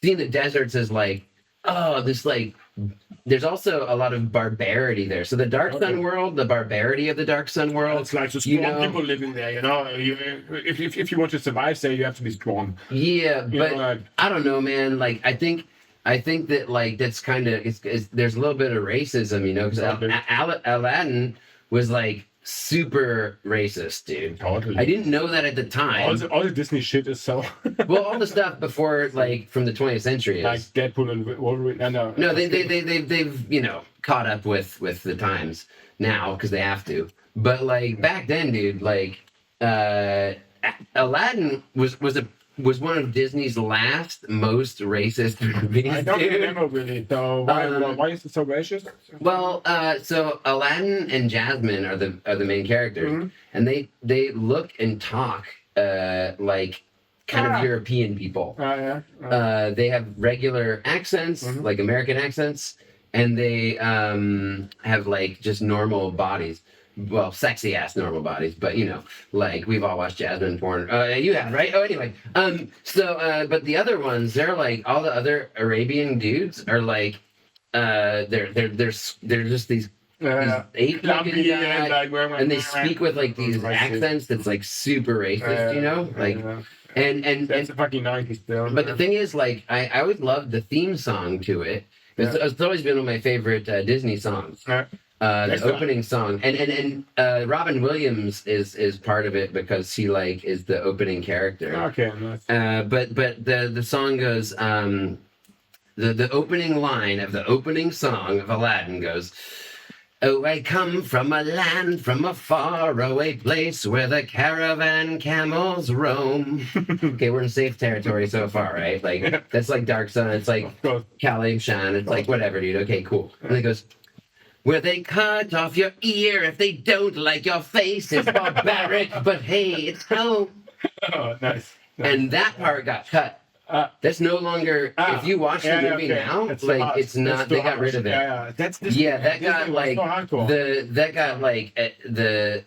seeing the deserts as like, oh, this like, there's also a lot of barbarity there. So the Dark Sun world, the barbarity of the Dark Sun world. It's like the strong people living there, if you want to survive there, you have to be strong. Yeah, but like, I don't know, man. Like, I think that like that's kind of there's a little bit of racism, because Aladdin was like super racist, dude. Totally. I didn't know that at the time. all the Disney shit is so. Well, all the stuff before, like from the 20th century, is like Deadpool and Wolverine. no, they've caught up with the times now because they have to. But like back then, dude, like Aladdin was one of Disney's last most racist movies. I don't dude. remember really. So why is it so racist? Well, so Aladdin and Jasmine are the main characters, and they look and talk like kind of European people. Yeah. They have regular accents, like American accents, and they have like just normal bodies. Well, sexy ass normal bodies, but like we've all watched Jasmine porn. You have, right? Oh, anyway. But the other ones, they're like all the other Arabian dudes are like, they're just these ape-looking guys, and they speak with like these accents that's like super racist, like. And that's a fucking 90s film. But the thing is, like, I always loved the theme song to it. It's always been one of my favorite Disney songs. The opening song, and Robin Williams is part of it because he like is the opening character. Okay, nice. But the song goes, the opening line of the opening song of Aladdin goes, "Oh, I come from a land, from a faraway place where the caravan camels roam." Okay, we're in safe territory so far, right? Like that's like Dark Sun. It's like Khalib Shan. It's like whatever, dude. Okay, cool. And it goes, "Where they cut off your ear if they don't like your face. It's barbaric, but hey, it's home." Oh, nice. And that part got cut. That's no longer. If you watch the movie now, it's like it's not. They got rid of it. Yeah, that's that got like the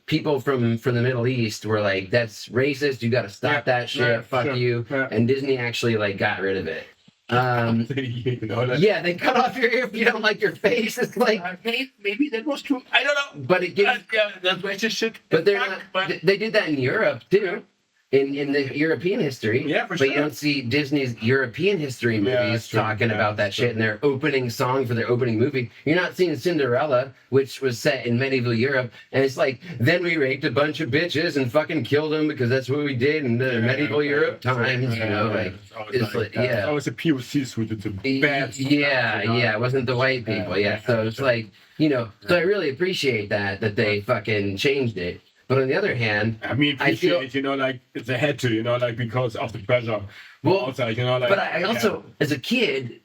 people from the Middle East were like, "That's racist. You got to stop that shit. Fuck you." Yeah. And Disney actually like got rid of it. Yeah, they cut off your ear if you don't like your face. It's like maybe that was true. I don't know. but it gives. That's racist shit. But they're not. They did that in Europe too. In the European history, Yeah, for but sure. you don't see Disney's European history movies that's true. talking Yeah, about that that's shit in their opening song for their opening movie. You're not seeing Cinderella, which was set in medieval Europe, and it's like, then we raped a bunch of bitches and fucking killed them because that's what we did in the medieval Europe times, I was a POC suit. It's a bad. It wasn't the white people, so it's like, so I really appreciate that they fucking changed it. But on the other hand, I mean, I feel- like they had to, like because of the pressure. Well, also, but I also, as a kid,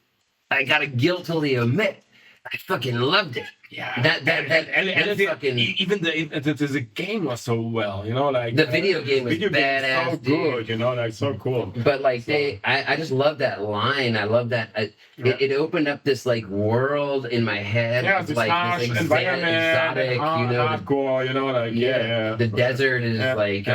I gotta guiltily admit I fucking loved it. Yeah, That fucking even the game was so well, like the video game was badass, so good, like so cool. But like I just love that line. I love that. It opened up this like world in my head. Yeah, of, this like harsh this environment, exotic, hardcore, like the desert is like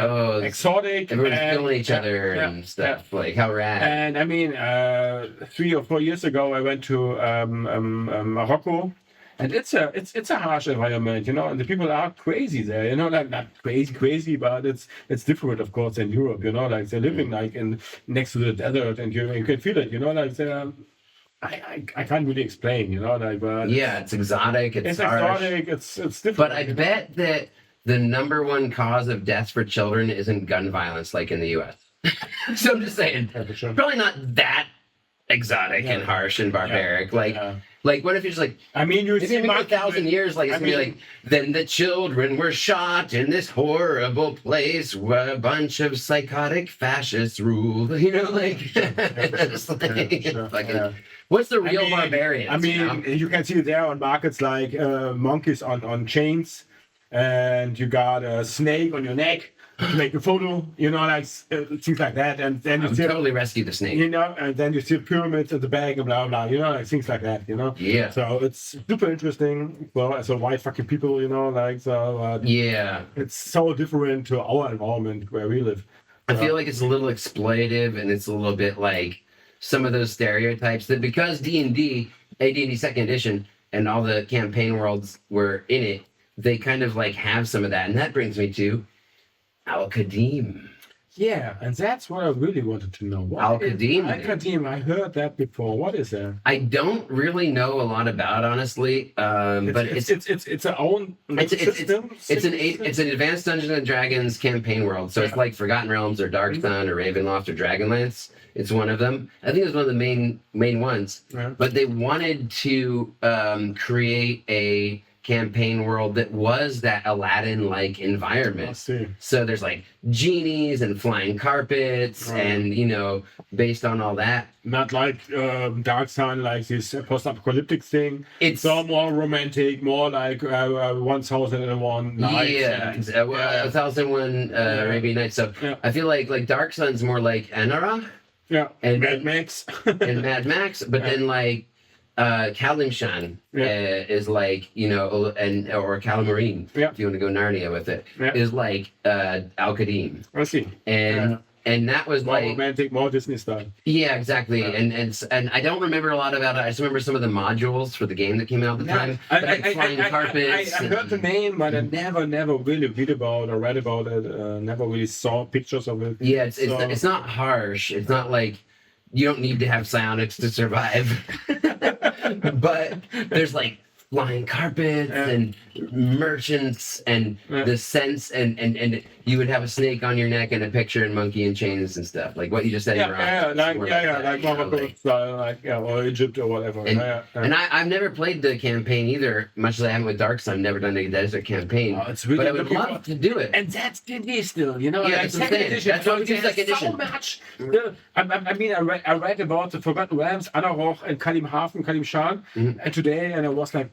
exotic, everyone's killing each other and stuff. Like how rad. And I mean, 3 or 4 years ago, I went to Morocco. And it's a harsh environment, and the people are crazy there, like not crazy, but it's different, of course, than Europe, like they're living like next to the desert, and you can feel it, like they're, I can't really explain, like, but it's exotic, it's harsh. Exotic, it's different. But I bet that the number one cause of deaths for children isn't gun violence like in the U.S. So I'm just saying, probably not that exotic and harsh and barbaric, Like, what if you're just like, I mean, you see, maybe 1,000 years, like, it's gonna be like, then the children were shot in this horrible place where a bunch of psychotic fascists ruled. What's the real barbarian? I mean, you can see there on markets like monkeys on chains, and you got a snake on your neck to make a photo, like things like that, and then you totally rescue the snake, and then you see pyramids at the back and blah blah, like things like that, Yeah. So it's super interesting. Well, as a white fucking people, like so. It's so different to our environment where we live. I feel like it's a little exploitative, and it's a little bit like some of those stereotypes that because D&D, AD&D Second Edition, and all the campaign worlds were in it, they kind of like have some of that, and that brings me to Al-Qadim. Yeah, and that's what I really wanted to know. Al-Qadim. Al-Qadim, I heard that before. What is that? I don't really know a lot about, honestly. But it's a own system. It's an advanced Dungeons and Dragons campaign world. So it's like Forgotten Realms or Dark Sun or Ravenloft or Dragonlance. It's one of them. I think it was one of the main ones. Yeah. But they wanted to create a campaign world that was that Aladdin-like environment. I see. So there's like genies and flying carpets, and based on all that. Not like Dark Sun, like this post-apocalyptic thing. It's so more romantic, more like 1001 Nights. Yeah, 1001 Arabian Nights. So I feel like Dark Sun's more like Anauroch. Yeah, and Mad Max. And Mad Max, but then like Kalimshan is like, or Kalamarine, if you want to go Narnia with it, is like Al-Qadim. I see. And that was more like romantic, more Disney style. Yeah, exactly. And I don't remember a lot about it. I just remember some of the modules for the game that came out at the time. Flying carpets. I heard the name, but I never really read about or read about it. Never really saw pictures of it. Yeah, it's not harsh. It's not like you don't need to have psionics to survive. But there's like flying carpets and merchants and the sense and you would have a snake on your neck and a picture and monkey and chains and stuff like what you just said. Like Morocco style, or Egypt or whatever. And I've never played the campaign either, much as I haven't with Dark Sun. I've never done a desert campaign. It's really but I would love to do it. And that's D&D still, that's second edition. That's what we do second edition. So much. I mean, I read about the Forgotten Realms, Anauroch and Kalimshan, and today, and I was like,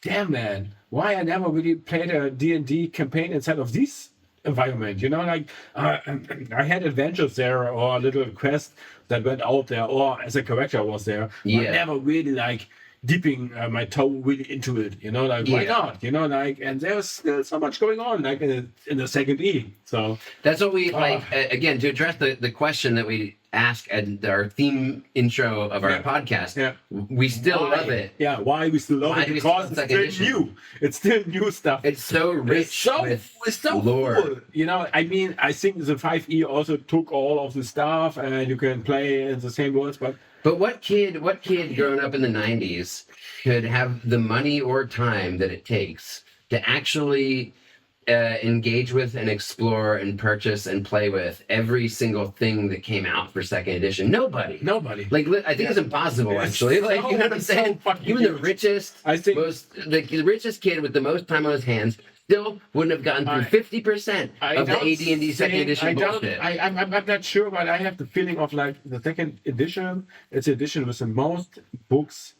damn, man, why I never really played a D&D campaign inside of this environment, I had adventures there or a little quest that went out there or as a character was there. I never really like dipping my toe really into it, why not, and there's still so much going on like in the second E. So that's what we like, again, to address the question that we ask at our theme intro of our podcast. We still love it. Why we still love it? Because it's still new. It's still new stuff. It's so rich. It's so lore. Cool. I mean, I think the 5e also took all of the stuff and you can play in the same worlds, but what kid growing up in the 90s could have the money or time that it takes to actually engage with and explore and purchase and play with every single thing that came out for second edition? Nobody. Like, I think it's impossible, actually. Like, you know what I'm saying? Even the richest, the richest kid with the most time on his hands still wouldn't have gotten through 50% of the AD&D second edition bullshit. I'm not sure, but I have the feeling of like the second edition. It's the edition with the most books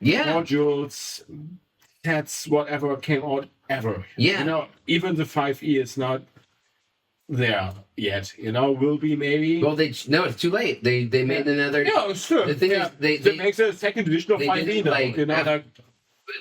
Yeah. modules, sets, whatever came out ever. Yeah. You know, even the 5E is not there yet. You know, will be maybe. Well, no, it's too late. They made another. Yeah, sure. The thing is, they makes a second edition of they 5E didn't, now. like, You know, like,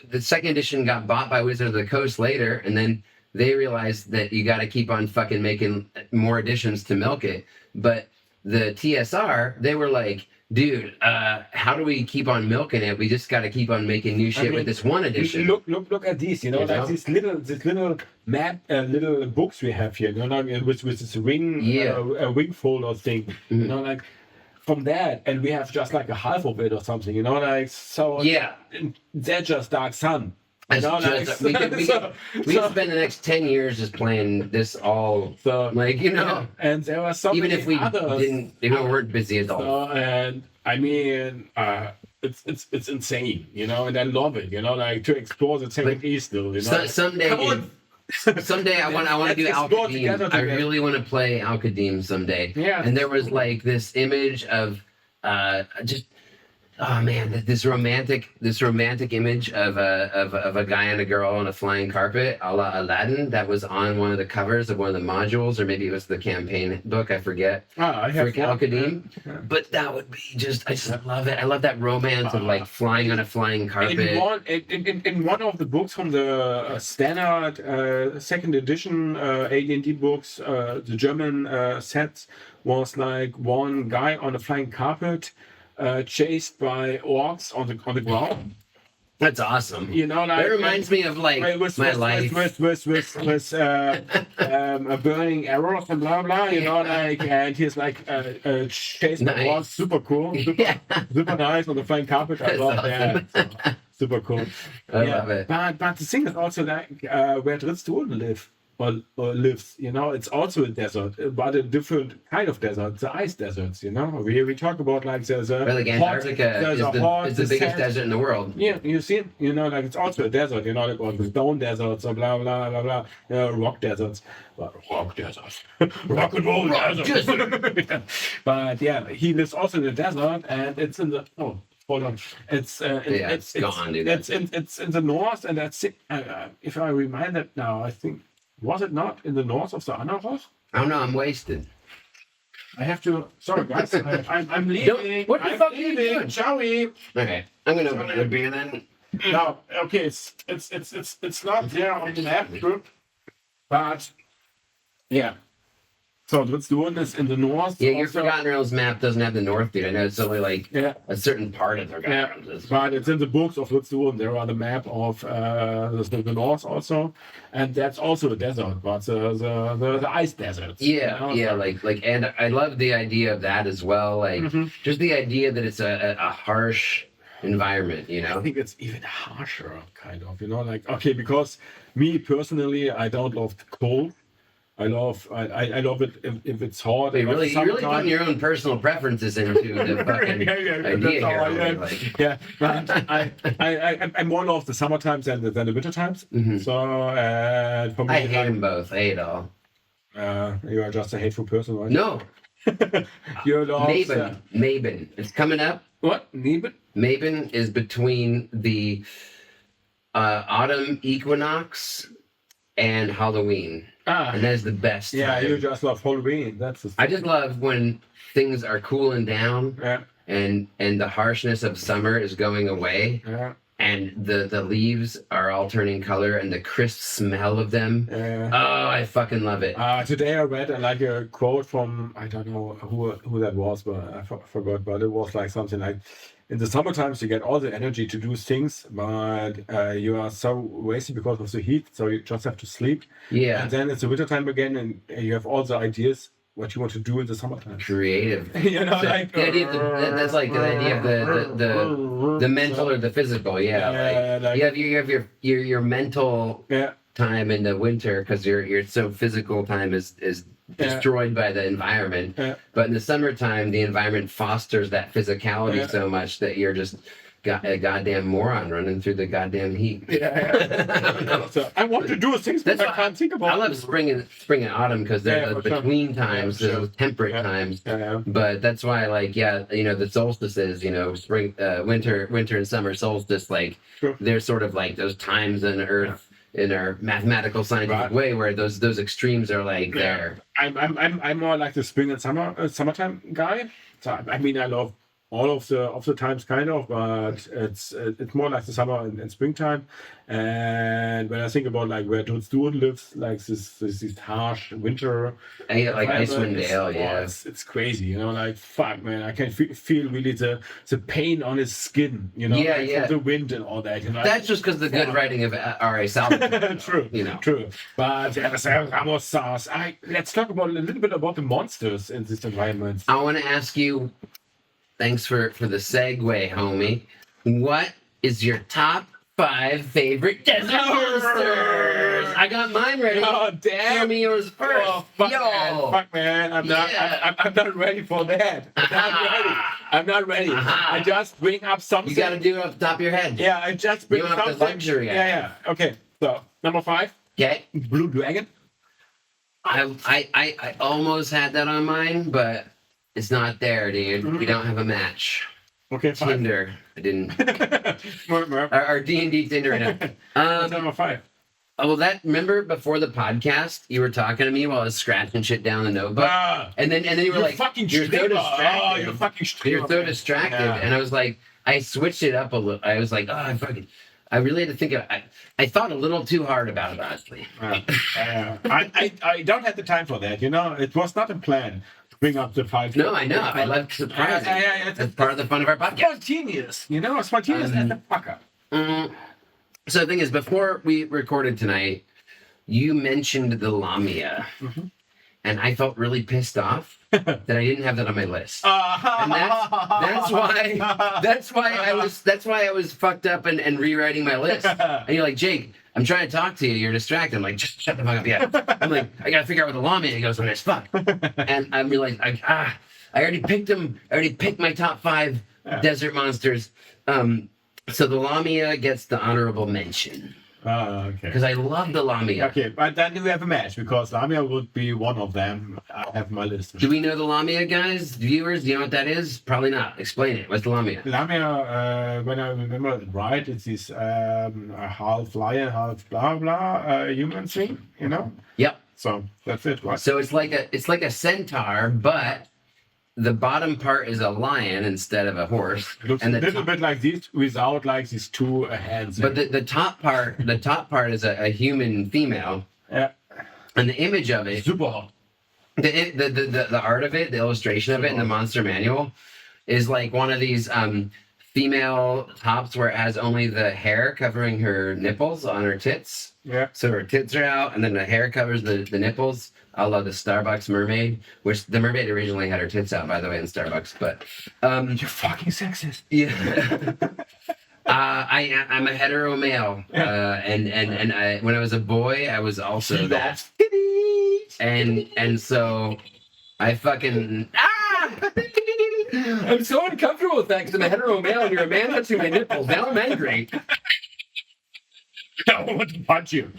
the second edition got bought by Wizards of the Coast later, and then they realized that you got to keep on fucking making more editions to milk it. But the TSR, they were like, dude, how do we keep on milking it? We just got to keep on making new shit with this one edition. Look at these. You know, like these little map, little books we have here. You know, like, with this ring, wing folder thing. Mm-hmm. You know, like. From that, and we have just like a half of it or something, you know, like so. Yeah, they're just Dark Sun. You know, just, we could spend the next 10 years just playing this all, like, you know. Yeah. And there were so even many if we others, didn't, you know, weren't busy at all. And I mean, it's insane, you know, and I love it, you know, like to explore the second East still, you know. Someday I want to do Al-Qadim. I really want to play Al-Qadim someday. Yeah. And there was like this image of just oh man, this romantic image of a guy and a girl on a flying carpet, a la Aladdin, that was on one of the covers of one of the modules, or maybe it was the campaign book, I forget. I have for Al-Qadim. Yeah. But that would be I just love it. I love that romance of like flying on a flying carpet. In one of the books from the standard second edition AD&D books, the German sets was like one guy on a flying carpet. Chased by orcs on the ground. That's awesome. You know, like, that reminds me of like my life with burning arrows and blah blah. You know, like, and he's like chased by orcs. Super cool, super nice on the flying carpet. I love that. Super cool. I love it. But the thing is also like where Dritztoden live. Or lives, you know, it's also a desert, but a different kind of desert, the ice deserts, you know. We talk about like there's a like Antarctica is the biggest desert in the world. Yeah, you see, you know, like it's also a desert, you know, like or the stone deserts or blah blah blah blah, rock deserts, rock deserts, rock and roll desert. But yeah, he lives also in the desert, and it's in the hold on. It's gone, dude. It's in the north, and that's it. If I remind it now, I think. Was it not in the north of the Anauroch? I don't know. I'm wasted. I have to. Sorry, guys. I'm leaving. What the fuck are you doing? Shall we? Okay, I'm gonna open a good beer then. No, okay. It's not there on the map, but yeah. So Dritztoden is in the north. Yeah, your Forgotten Realms map doesn't have the north, dude. I know it's only like a certain part of Forgotten Realms. But it's in the books of Dritztoden. There are the map of the north also, and that's also a desert, but the ice desert. Yeah, you know? like, and I love the idea of that as well. Like, just the idea that it's a harsh environment, you know. I think it's even harsher, kind of. You know, like because me personally, I don't love the cold. I love it if it's hot. You're really putting your own personal preferences into the fucking idea here. But I more love the summer times than the winter times. Mm-hmm. So for me, I hate them both. I hate all. You are just a hateful person, right? No. You love Mabon. It's coming up. What? Mabon? Mabon is between the autumn equinox and Halloween. And that is the best time. Yeah, you just love Halloween. I just love when things are cooling down and the harshness of summer is going away. Yeah. And the leaves are all turning color and the crisp smell of them. Oh, I fucking love it. Today I read like a quote from, I don't know who that was, but I forgot, but it was like something like, in the summer times you get all the energy to do things, but you are so wasted because of the heat, so you just have to sleep. Yeah. And then it's the winter time again, and you have all the ideas what you want to do in the summertime. Creative. You know, so like the idea that's like the idea of the mental or the physical. Yeah. Like you have your mental time in the winter because your so physical time is destroyed by the environment. But in the summertime, the environment fosters that physicality so much that you're just a goddamn moron running through the goddamn heat. Yeah. So I want to do things, but I can't think about. I love spring and autumn because they're the between times, sure. the temperate times. Yeah. But that's why, like, the solstices, spring, winter and summer solstice, like, Sure. they're sort of like those times in Earth in our mathematical scientific way, where those extremes are like there. I'm more like the spring and summertime guy. So I mean, I love all of the times kind of, but it's more like the summer and springtime. And when I think about like where Toad Stewart lives, like this harsh winter, Like Icewind Dale, it's crazy, like fuck, man, I can feel really the pain on his skin, from the wind and all that. That's just because the good writing of R.A. Salvatore. True. True. But Ramos Stars. Let's talk about a little bit about the monsters in this environment. I want to ask you. Thanks for the segue, homie. What is your top 5 favorite desert monsters? I got mine ready. Oh damn! Show me yours first. Oh, fuck, man! I'm not ready for that. I'm not ready. I just bring up something. You got to do it off the top of your head. Yeah, I just bring you don't something. have the luxury. Yeah. Okay. So number 5. Okay. Blue Dragon. I almost had that on mine, but. It's not there, dude. We don't have a match. Okay, fine. Tinder. I didn't. Our D&D Tinder right now. Number 5. Oh, well, remember before the podcast, you were talking to me while I was scratching shit down the notebook, and then you were like, fucking "You're so distracted. Oh, you're fucking You're so distracted." Yeah. And I was like, I switched it up a little. I was like, I really had to think of. I thought a little too hard about it, honestly. I don't have the time for that. It was not a plan. Bring up the 5. No, I know. I love surprising. That's part of the fun of our podcast. Spontaneous. Spontaneous as a fucker. So the thing is, before we recorded tonight, you mentioned the Lamia, and I felt really pissed off that I didn't have that on my list. And that's why I was fucked up and rewriting my list. And you're like, Jake, I'm trying to talk to you. You're distracted. I'm like, just shut the fuck up. Yeah. I'm like, I gotta figure out what the Lamia. He goes, when it's fuck. And I realized, I already picked him. I already picked my top 5 desert monsters. So the Lamia gets the honorable mention. Okay. Because I love the Lamia. Okay, but then we have a match because Lamia would be one of them. I have my list. Do we know the Lamia, guys? Viewers, do you know what that is? Probably not. Explain it. What's the Lamia? Lamia, when I remember it right, it's this half lion, half blah blah human thing, Yep. So that's it, right? So it's like a centaur, but the bottom part is a lion instead of a horse. Looks and a little bit like this without like these 2 hands. But the top part is a human female. Yeah. And the image of it, super hot. The art of it, the illustration of it in the monster manual is like one of these female tops where it has only the hair covering her nipples on her tits. Yeah. So her tits are out and then the hair covers the nipples. I love the Starbucks mermaid, which the mermaid originally had her tits out, by the way, in Starbucks. But you're fucking sexist. Yeah. I'm a hetero male, and I, when I was a boy, I was also that. And so I fucking I'm so uncomfortable with that because I'm a hetero male and you're a man touching my nipples. Now I'm angry. I want to punch you.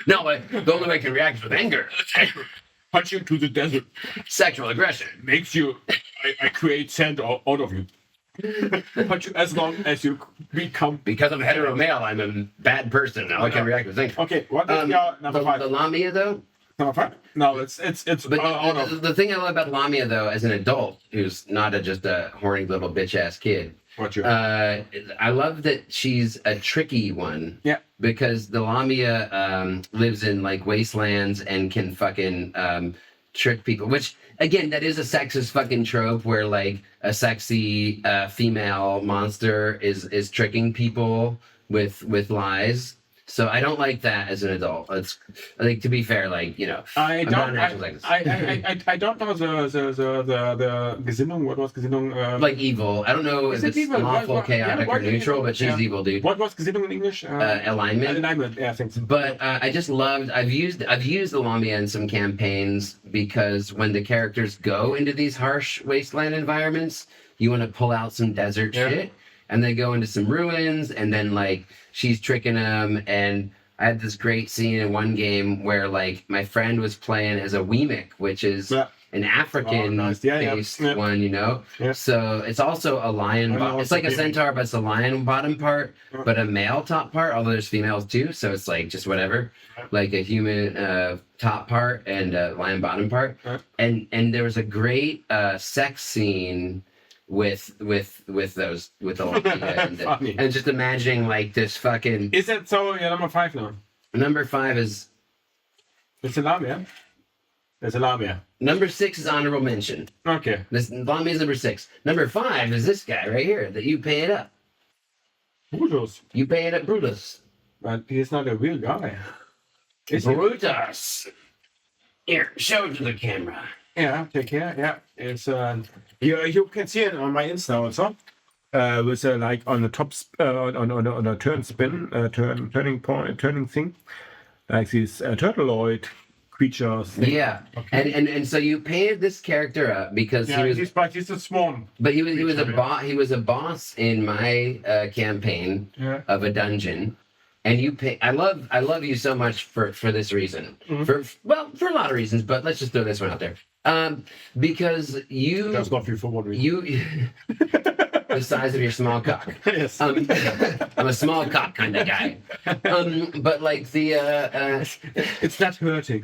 No, the only way I can react is with anger. Punch you to the desert. Sexual aggression. Makes you, I create sand out of you. Punch you as long as you become. Because I'm a hetero male, I'm a bad person. Now I can react with anger. Okay, what is your number 5? The Lamia, though? Number 5? No, it's. But the thing I love about Lamia, though, as an adult who's not just a horny little bitch ass kid, I love that she's a tricky one. Yeah. Because the Lamia lives in like wastelands and can fucking trick people. Which again, that is a sexist fucking trope where like a sexy female monster is tricking people with lies. So I don't like that as an adult. I think, to be fair, like, I don't know the Gesinnung. What was Gesinnung? Like evil. I don't know if it's evil? lawful, chaotic, or neutral, but she's evil, dude. What was Gesinnung in English? Alignment. Alignment. Yeah, thanks. But I just loved. I've used the Lamia in some campaigns because when the characters go into these harsh wasteland environments, you want to pull out some desert shit. and they go into some ruins, and then like she's tricking them. And I had this great scene in one game where like my friend was playing as a Weemic, which is an African based one, you know. Yeah. So it's also a lion. It's like a centaur, but it's a lion bottom part, but a male top part. Although there's females too, so it's like just whatever, like a human top part and a lion bottom part. And there was a great sex scene with the lion and just imagining like this fucking. Is that so? Yeah, number 5 now. Number 5 is. It's a Lamia. It's a Lamia. Number 6 is honorable mention. Okay. This Lamia is number 6. Number 5 is this guy right here that you pay it up. Brutus. You pay it up, Brutus. But he's not a real guy. Is Brutus. Here, show it to the camera. Yeah, take care. Yeah, it's you can see it on my Insta also. With like on the top on a turn spin, turning thing, like these turtleoid creatures. Yeah, okay. and so you painted this character up because he's a swan. But he was a boss. He was a boss in my campaign of a dungeon. And you pay. I love you so much for this reason. Mm-hmm. For a lot of reasons, but let's just throw this one out there. Because you. That's not for one reason. You. The size of your small cock. Yes. I'm a small cock kind of guy. But like the. It's not hurting.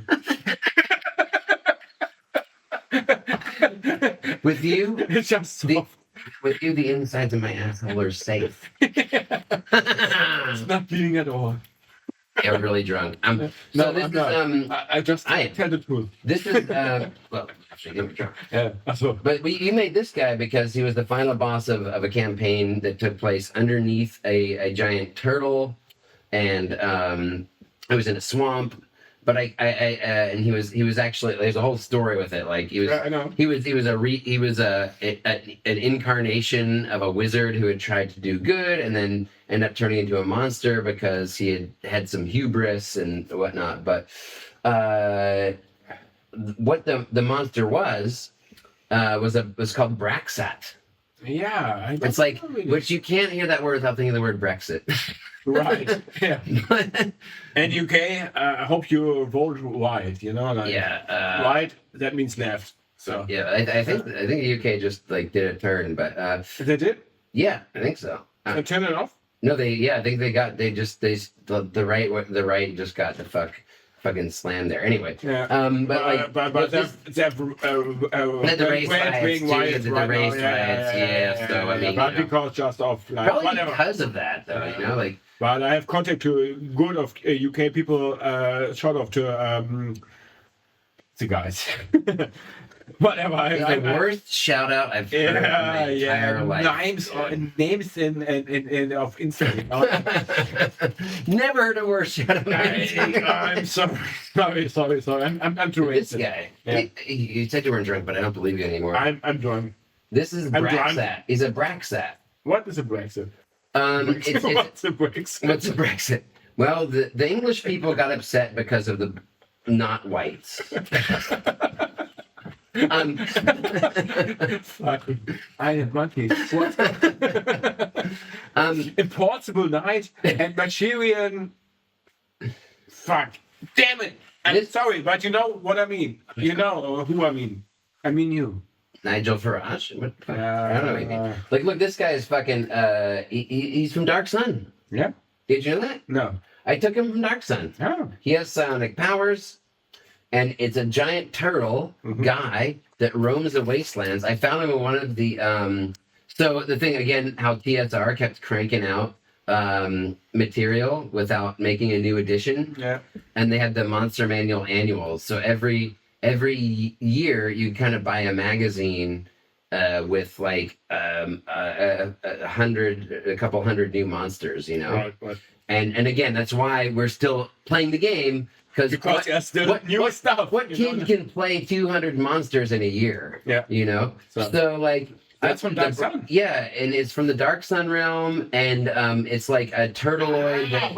With you. It's just soft. With you, the insides of my asshole are safe. It's not bleeding at all. You're really drunk. No, this I'm not. I just tell the truth. This is well, actually, you were drunk. Yeah. But you made this guy because he was the final boss of a campaign that took place underneath a giant turtle, and it was in a swamp. But and he was actually, there's a whole story with it. Like he was, I know. he was an incarnation of a wizard who had tried to do good and then ended up turning into a monster because he had some hubris and whatnot. But what the monster was called Braxat. Yeah, it's like, which you can't hear that word without thinking of the word Brexit. Right. Yeah. And UK, I hope you vote right. You know, like right. That means left. So yeah, I think the UK just like did a turn, but they did. Yeah, I think so. They turned it off. No, I think the right just got the fucking slammed there. Anyway, but the race riots, yeah. So I mean, but because just of like probably whatever. Because of that, though, you know, like. But I have contact to good of UK people, short of to the guys. Whatever. It's the worst shout out I've heard in my entire life. Names in of Instagram. Never heard a worse shout out. I'm sorry. I'm too This guy. Yeah. You said you weren't drunk, but I don't believe you anymore. I'm drunk. This is Braxat. He's a Braxat. What is a Brexit? What's a Brexit? Well, the English people got upset because of the not whites. I have monkeys. What? Impossible night and Manchurian. Fuck. Damn it. I'm sorry, but you know what I mean. You know who I mean. I mean you. Nigel Farage? What the fuck? I don't know what you mean. Like, look, this guy is fucking, he's from Dark Sun. Yeah. Did you know that? No. I took him from Dark Sun. Oh. He has psionic powers, and it's a giant turtle guy that roams the wastelands. I found him in one of the, so the thing, again, how TSR kept cranking out material without making a new edition. Yeah. And they had the Monster Manual annuals. So every year you kind of buy a magazine with like a couple hundred new monsters, you know. Right. And again, that's why we're still playing the game because there's still new stuff. What kid can play 200 monsters in a year? Yeah, you know. So like. That's from Dark Sun. Yeah, and it's from the Dark Sun realm, and it's like a turtleoid that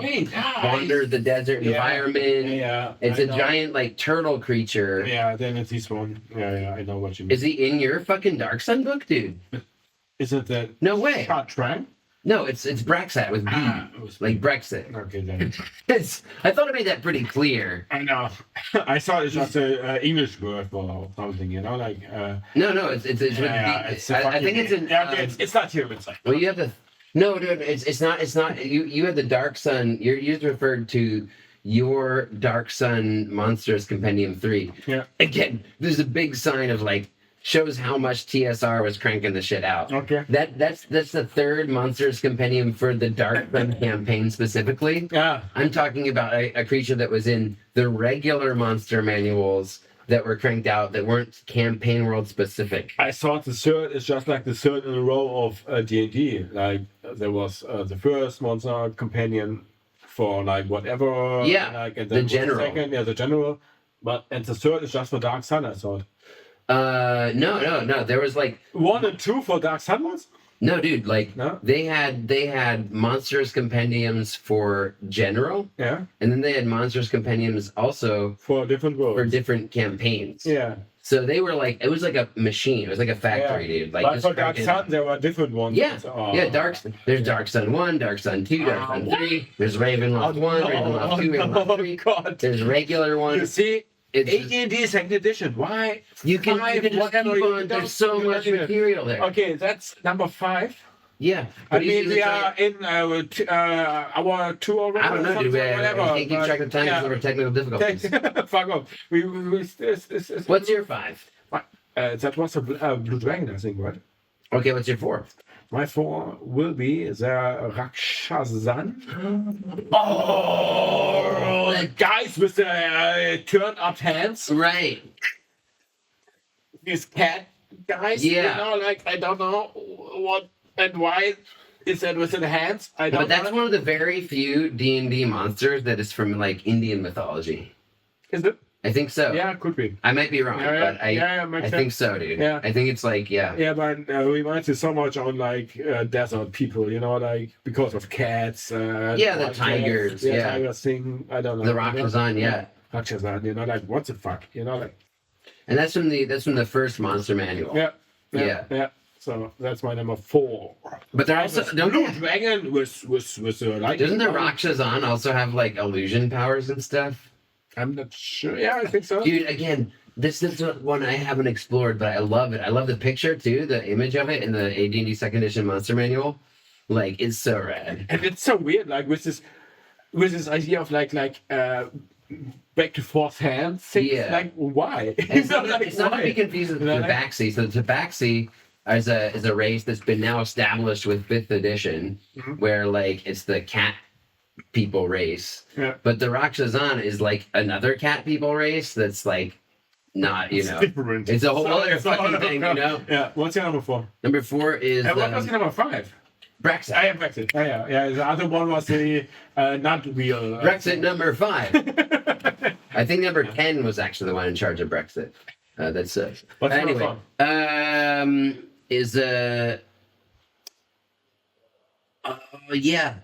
wanders the desert environment. Yeah, it's a giant like turtle creature. Yeah, then it's this one. Yeah, I know what you mean. Is he in your fucking Dark Sun book, dude? Is it that? No way. Shot track? No, it's Brexit with B, it was like Brexit. Okay, then. I thought I made that pretty clear. I know. I thought it's just a English word or something, you know, like. No, it's with B. I think it's in. Yeah, okay, it's not here. It's like. Well, you have the. No, dude, it's not. It's not. You have the Dark Sun. You referred to your Dark Sun Monsters Compendium 3. Yeah. Again, there's a big sign of like shows how much TSR was cranking the shit out. Okay. That's the third Monsters Compendium for the Dark Sun campaign specifically. Yeah. I'm talking about a creature that was in the regular monster manuals that were cranked out that weren't campaign world specific. I thought the third is just like the third in a row of D&D. Like there was the first monster companion for like whatever. Yeah, like, and the then general. The second, the general. And the third is just for Dark Sun, I thought. No. There was like 1 and 2 for Dark Sun ones? no, dude. Like No? they had monsters compendiums for general, Yeah. and then they had monsters compendiums also For different worlds. for different campaigns. Yeah. So they were like it was like a machine. It was like a factory, dude. Like But just for Dark cranking- Sun, there were different ones. Yeah, Oh. yeah. There's Dark Sun 1, Dark Sun 2, Dark Sun 3. There's Ravenloft 1, Ravenloft 2, Ravenloft 3. God. There's regular one. You see, It's AD&D second edition. Why? you can Five, just keep whatever, you on. don't- There's so you much don't- material there. Okay, that's number 5. Yeah, I but he's mean, gonna we try- are in hour 2 already. I don't know, dude. Whatever. I can't keep track of time because yeah. of our technical difficulties. Fuck off. This, What's your 5? that was a Blue Dragon, I think, right? Okay, what's your 4? My 4 will be the Rakshazan. Oh, The guys with the turned up hands. right. These cat guys. Yeah. You know, like, I don't know what and why is that with the hands. I don't But that's know. one of the very few D&D monsters that is from like Indian mythology. Is it? I think so. Yeah, could be. I might be wrong, but I makes think sense. so, dude. Yeah. I think it's like Yeah, but we might see so much on like desert people, you know, like because of cats. Yeah, the wild tigers, cats, yeah. tigers thing. I don't know. the Rakshazan, yeah. Rakshazan, you know, like what the fuck, you know, like And that's from the first monster manual. yeah. So that's my number 4. But they're also don't Blue they, Dragon with lightning. doesn't the power. Rakshazan also have like illusion powers and stuff? I'm not sure. Yeah, I think so. Dude, again, this is one I haven't explored, but I love it. I love the picture too, the image of it in the AD&D second edition monster manual. Like it's so rad. And it's so weird, like with this idea of like back to forth hand things. Yeah. Like why? It's not, Like, it's not to be confused with the Like- Tabaxi. So the Tabaxi is a race that's been now established with 5th edition, where like it's the cat people race. Yeah. But the Rakshazan is like another cat people race that's like not, you know. different. It's a whole other it's a fucking whole thing, other- you know? Yeah. What's your number 4? Number 4 is And what was your number 5? Brexit. I have Brexit. Oh, yeah. The other one was the not real. Brexit number 5. I think number 10 was actually the one in charge of Brexit. That's What's anyway. Is yeah,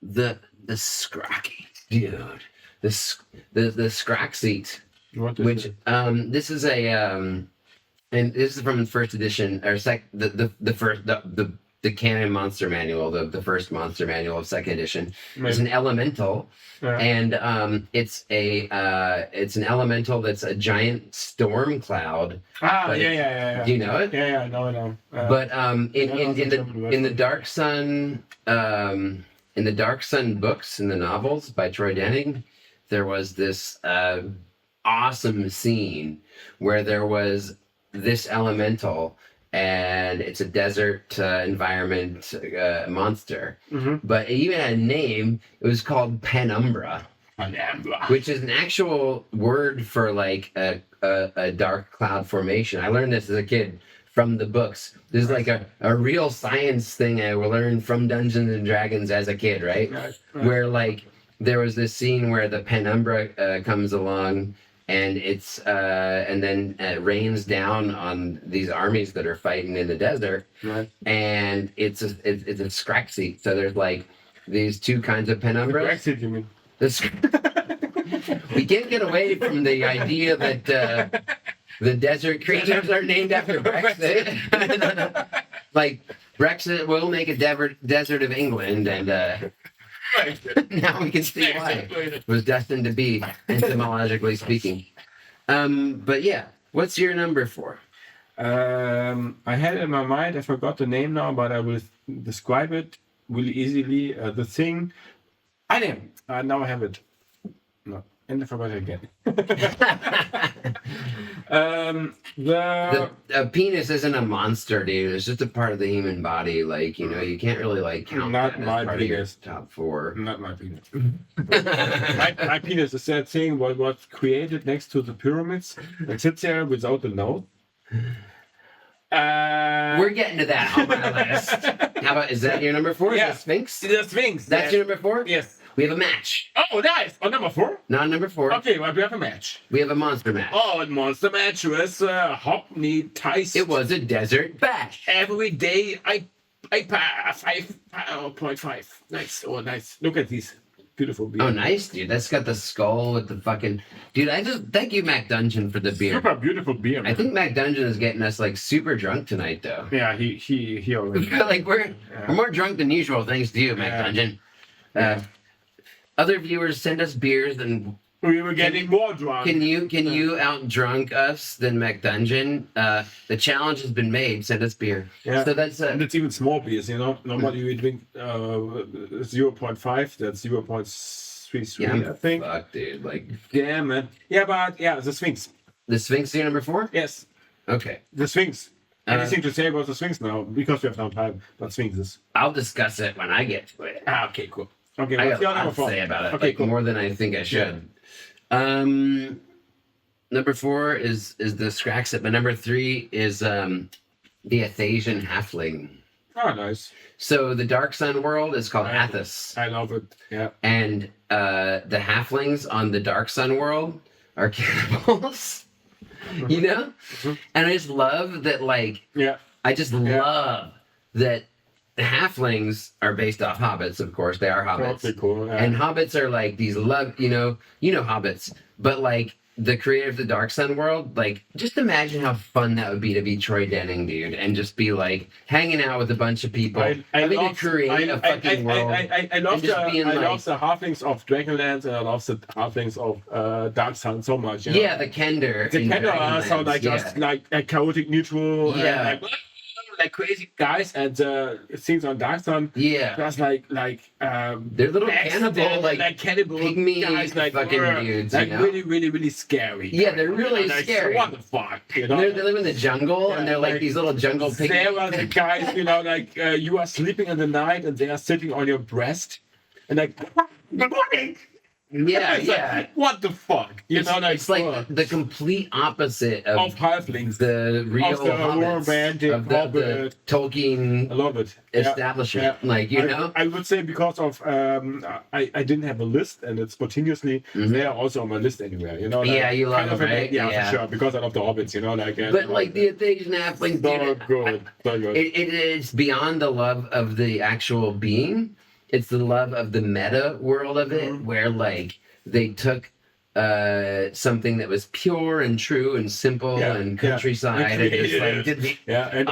the Scrocky dude, the Scrock seat, What is which it? this is a and this is from first edition or the canon monster manual, the first monster manual of second edition. It's an elemental. Yeah. And it's an elemental that's a giant storm cloud. But Yeah. Do you know it? Yeah, I know. But in the Dark Sun books, in the novels by Troy Denning, there was this awesome scene where there was this elemental, and it's a desert environment monster. But it even had a name. It was called Penumbra, which is an actual word for like a dark cloud formation. I learned this as a kid from the books. This is like a real science thing I learned from Dungeons and Dragons as a kid, right? Where like there was this scene where the Penumbra comes along, and it's and then rains down on these armies that are fighting in the desert, and it's a Scraxy. So there's like these two kinds of penumbras. Brexit, you mean? We can't get away from the idea that the desert creatures are named after Brexit. Like Brexit will make a desert of England, and now we can see why it was destined to be, etymologically speaking. But yeah, what's your number 4? I had it in my mind. I forgot the name now, but I will describe it really easily. The thing. I am. Now I have it. No, and I forgot it again. A penis isn't a monster, dude. It's just a part of the human body. Like, you know, you can't really like count Not that as my part penis. of your top 4. Not my penis. my penis is that thing what was created next to the pyramids and sits there without a nose. We're getting to that on my list. How about, is that your number 4? Yeah. The Sphinx? The Sphinx. That's your number 4? Yes. We have a match. Oh, nice. Oh, number 4? Not number 4. Okay, well, we have a match. We have a monster match. Oh, and monster match with Hoppney Tice. It was a desert bash. Every day I pass 5.5. Nice. Oh, nice. Look at these beautiful beer. Oh, nice, dude. That's got the skull with the fucking... Dude, I just... Thank you, Mac Dungeon, for the beer. Super beautiful beer, man. I think Mac Dungeon is getting us, like, super drunk tonight, though. Yeah, he already... Like, we're more drunk than usual, thanks to you, Mac Dungeon. Other viewers send us beers, and... We were getting more drunk. Can you out-drunk us than Mac Dungeon? The challenge has been made. Send us beer. Yeah. So that's... and it's even small beers, you know. Normally we drink 0.5. That's 0.33, I think. Fuck, dude. Like... Yeah, man. Yeah, but yeah, the Sphinx. The Sphinx is your number 4? Yes. Okay. The Sphinx. Anything to say about the Sphinx now? Because we have no time. But Sphinxes. I'll discuss it when I get to it. Okay, cool. Okay, I what's got your a lot number to 4? say about it. Okay, Like, cool. more than I think I should. Number 4 is the Scraxit, but number 3 is the Athasian Halfling. Oh, nice. So the Dark Sun world is called Athos. I love it. Yeah. And the Halflings on the Dark Sun world are cannibals. You know? And I just love that, like... Yeah. I just love that the Halflings are based off hobbits, of course. They are hobbits. Totally cool. Yeah. And hobbits are like these you know hobbits, but like the creator of the Dark Sun world, like just imagine how fun that would be to be Troy Denning, dude, and just be like hanging out with a bunch of people, having to create a fucking world. I love the halflings of Dragonlance, and I love the halflings of Dark Sun so much. You know? Yeah, the Kender. The Kender are so like just like a chaotic neutral. Yeah. And, like crazy guys, and things on Dark Sun. Yeah. Just like they're little cannibal, like cannibal pygmy guys, like fucking dudes, like you know? really scary. Yeah, they're really like, scary. What the fuck? You know? They live in the jungle, and they're like these little jungle pygmies. There are the guys, you know, like you are sleeping in the night, and they are sitting on your breast, and like, good morning. Yeah, It's yeah. like, what the fuck? You know, like It's like the complete opposite of halflings. the real Of the hobbits, romantic of the hobbit. Tolkien I love it. establishment. Yeah. Like, you know? I would say because of I didn't have a list, and it's spontaneously they are also on my list anywhere. You know, like, Yeah, you love kind of them, right? Yeah, Yeah. for sure. Because I love the hobbits. You know, like. But like the Athasian halflings, so dude, good, so good. it's beyond the love of the actual being. It's the love of the meta world of it, where like they took something that was pure and true and simple and countryside and just like did the and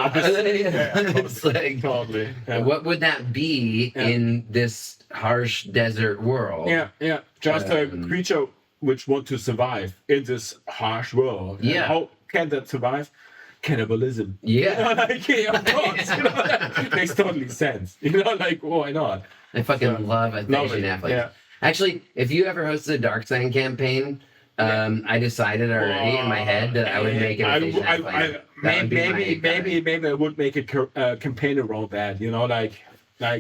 it's like totally. what would that be in this harsh desert world? Yeah. Just a creature which want to survive in this harsh world. Yeah. And how can that survive? Cannibalism. Yeah. Like, yeah, of course. You know, that makes totally sense. You know, like, why not? I fucking love Athasian halflings. Yeah. Actually, if you ever hosted a Dark Sign campaign, I decided already in my head that I would make it Athasian halfling. Maybe I would make a campaign around that. You know, like a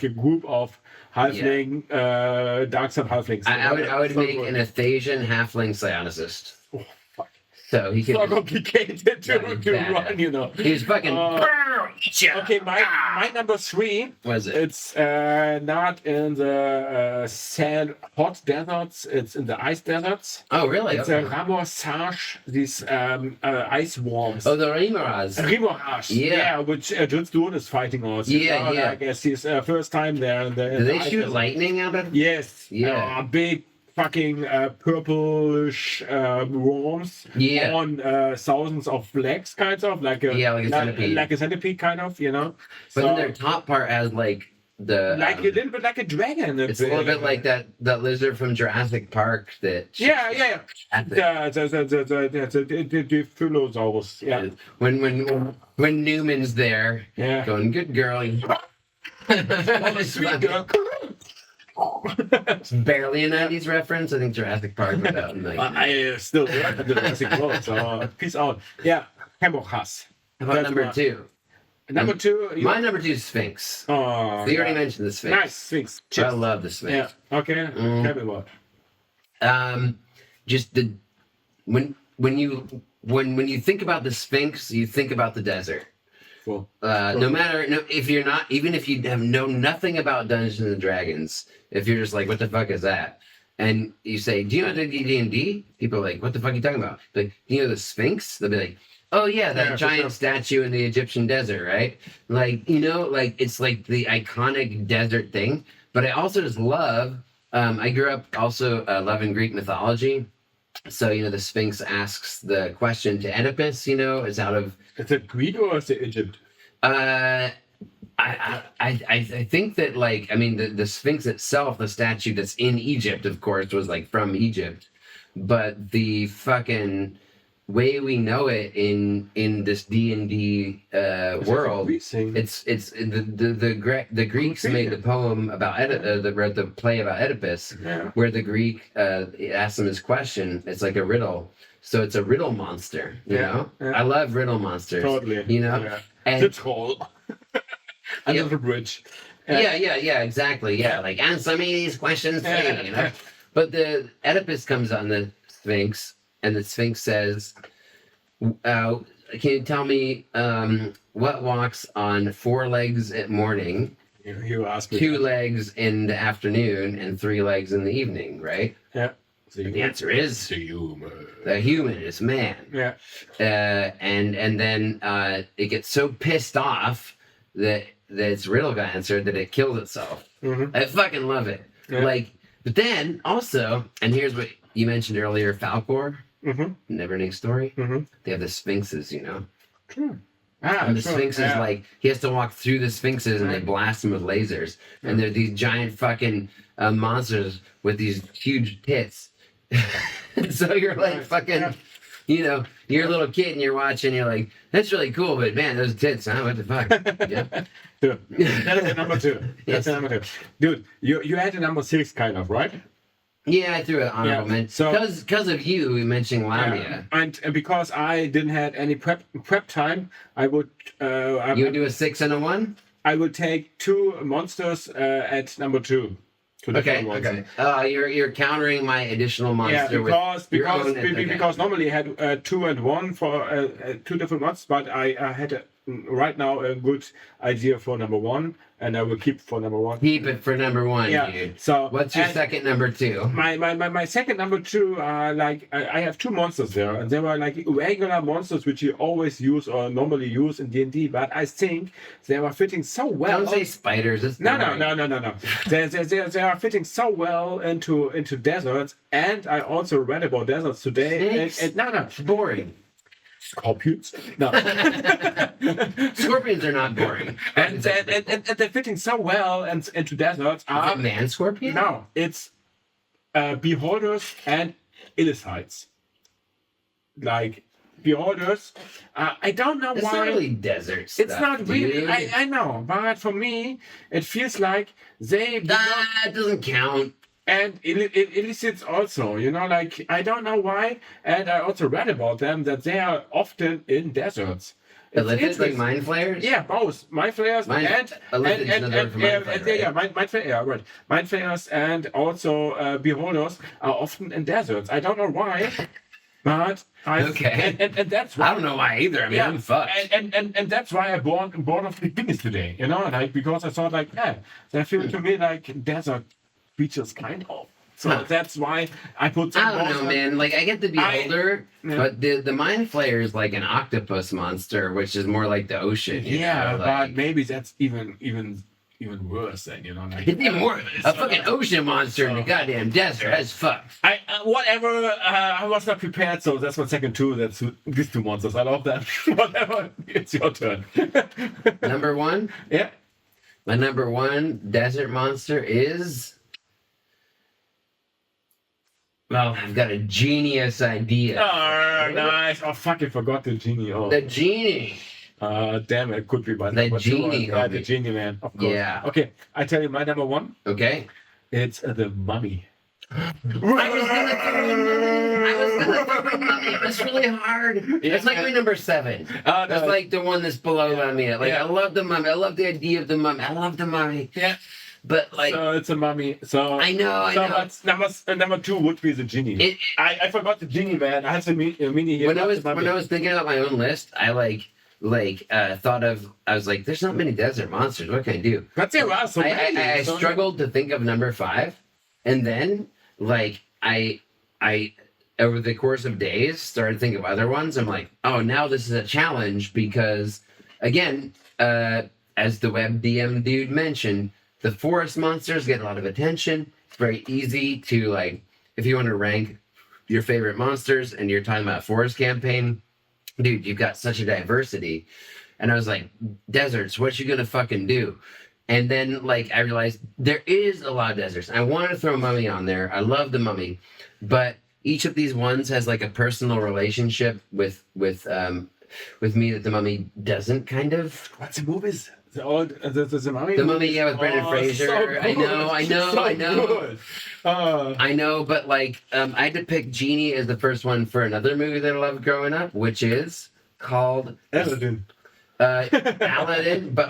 group of halfling, dark side halflings. I would make an Athasian halfling psionicist. Oh, fuck. So he could. So complicated to run, you know. He was fucking. Okay, my number 3. Was it? It's not in the sand hot deserts. It's in the ice deserts. Oh, really? It's a Ramorsage, these ice worms. Oh, the Remoras. Remoras. Yeah. Which Jon Stone is fighting also. Yeah, yeah. I guess his first time there. Do they shoot lightning out of? Yes. Yeah. Big fucking purplish worms Yeah. on thousands of legs, kind of like a centipede. like a centipede, kind of, you know. But then their top part has like the like a little bit like a dragon. it's a little bit like that lizard from Jurassic Park that yeah. The Philosauros. Yeah. When Newman's there, Yeah. going good girl. It's Sweet girl. barely a 90s reference. I think Jurassic Park was out in like. I still work at the Jurassic World, so peace out. Yeah, Hamburgers. How about number two? Number two. My number two is Sphinx. Oh, So you already mentioned the Sphinx. Nice Sphinx. I Chips. love the Sphinx. Yeah. Okay. Tell me what. Just the when you think about the Sphinx, you think about the desert. Cool. If you're not, even if you have known nothing about Dungeons and Dragons, if you're just like, what the fuck is that? And you say, do you know D&D? People are like, what the fuck are you talking about? Like, do you know the Sphinx? They'll be like, oh yeah, that giant statue in the Egyptian desert, right? Like, like it's like the iconic desert thing. But I also just love, I grew up also loving Greek mythology. So, the Sphinx asks the question to Oedipus, it's out of... Is it Greek or is it Egypt? I think that, the Sphinx itself, the statue that's in Egypt, of course, was, from Egypt. But the fucking way we know it in this D&D world, it's the Greeks made the poem about wrote the play about Oedipus, where the Greek asked him his question. It's like a riddle, so it's a riddle monster. You know, I love riddle monsters. Totally. And the troll under the bridge. Yeah, exactly. Yeah, answer me these questions, please. But the Oedipus comes on the Sphinx. And the Sphinx says, can you tell me what walks on 4 legs at morning, You asked me 2 legs in the afternoon, and 3 legs in the evening, right? Yeah. The answer is the human. The human is man. Yeah. And then it gets so pissed off that its riddle got answered that it kills itself. Mm-hmm. I fucking love it. Yeah. But then also, and here's what you mentioned earlier, Falkor. Mm-hmm. Neverending Story. Mm-hmm. They have the Sphinxes, True. And the Sphinxes, he has to walk through the Sphinxes and they blast him with lasers. And they're these giant fucking monsters with these huge tits. So you're you're a little kid and you're watching, you're like, that's really cool, but man, those tits, huh? What the fuck? Yeah. That's the number 2. That's the number 2. Dude, you had a number 6 kind of, right? Yeah, I threw it honorable mention. So because of you mentioning Lamia. And because I didn't have any prep time, I would you would do a 6 and a 1? I would take 2 monsters at number 2. Okay. You're countering my additional monster. Because normally I had 2 and 1 for 2 different monsters, but I had right now a good idea for number 1, and I will keep for number 1. Keep it for number 1, dude. So what's your second number 2? My second number 2 are I have 2 monsters there, and they were regular monsters which you always use or normally use in D&D, but I think they were fitting so well. Don't say spiders. No. They are fitting so well into deserts, and I also read about deserts today. No, boring. Scorpions? No. Scorpions are not boring. And they're fitting so well into deserts. Are man scorpion? No, it's beholders and illicites. Beholders. I don't know why. It's not really desert stuff. It's not really. I know, but for me, it feels like they. That doesn't count. And it elicits also, I don't know why, and I also read about them that they are often in deserts. Illithid, like mind flayers? Yeah, both mind flayers and mind flayers and also beholders are often in deserts. I don't know why, but and that's why. I don't know why either. I mean, I'm fucked. And that's why I bought of the Guinness today. Because I thought they feel to me like desert beaches, kind of. So that's why I put some. I don't know, man. I get the beholder, but the mind flayer is like an octopus monster, which is more like the ocean. But maybe that's even even worse than, like... It's even more. A fucking ocean monster in the goddamn desert. That's fucked. Whatever, I was not prepared, so that's my second two. That's these two monsters. I love that. Whatever, it's your turn. Number one? Yeah. My number one desert monster is... Well, I've got a genius idea. Oh, nice. Oh, fuck, I forgot the genie. Oh. The genie. Damn it, could be my The number genie, two. Yeah, homie. the genie, man. Of course. Yeah. Okay, I tell you my number one. Okay. It's the mummy. I was gonna throw in mummy. It was really hard. It's like my number 7. That's like the one that's below mummy. Like, I love the mummy. I love the idea of the mummy. I love the mummy. Yeah. But like, So it's a mummy. So I know. That's number 2 would be the genie. I forgot the genie, man. I have the mini here. When I was thinking about my own list, I thought of, I was like, there's not many desert monsters. What can I do? That's it. Wow, so many. I struggled to think of number 5, and then like I over the course of days started thinking of other ones. I'm like, oh, now this is a challenge because, again, as the web DM dude mentioned, the forest monsters get a lot of attention. It's very easy to, like, if you want to rank your favorite monsters and you're talking about forest campaign, dude, you've got such a diversity. And I was like, deserts, what you gonna fucking do? And then, like, I realized there is a lot of deserts. I wanted to throw mummy on there. I love the mummy, but each of these ones has like a personal relationship with me that the mummy doesn't, kind of. What's the movies? The mummy. The mummy, yeah, with Brendan Fraser. So good. I know. Good. I know, but like, I had to pick Genie as the first one for another movie that I loved growing up, which is called Aladdin. Aladdin, but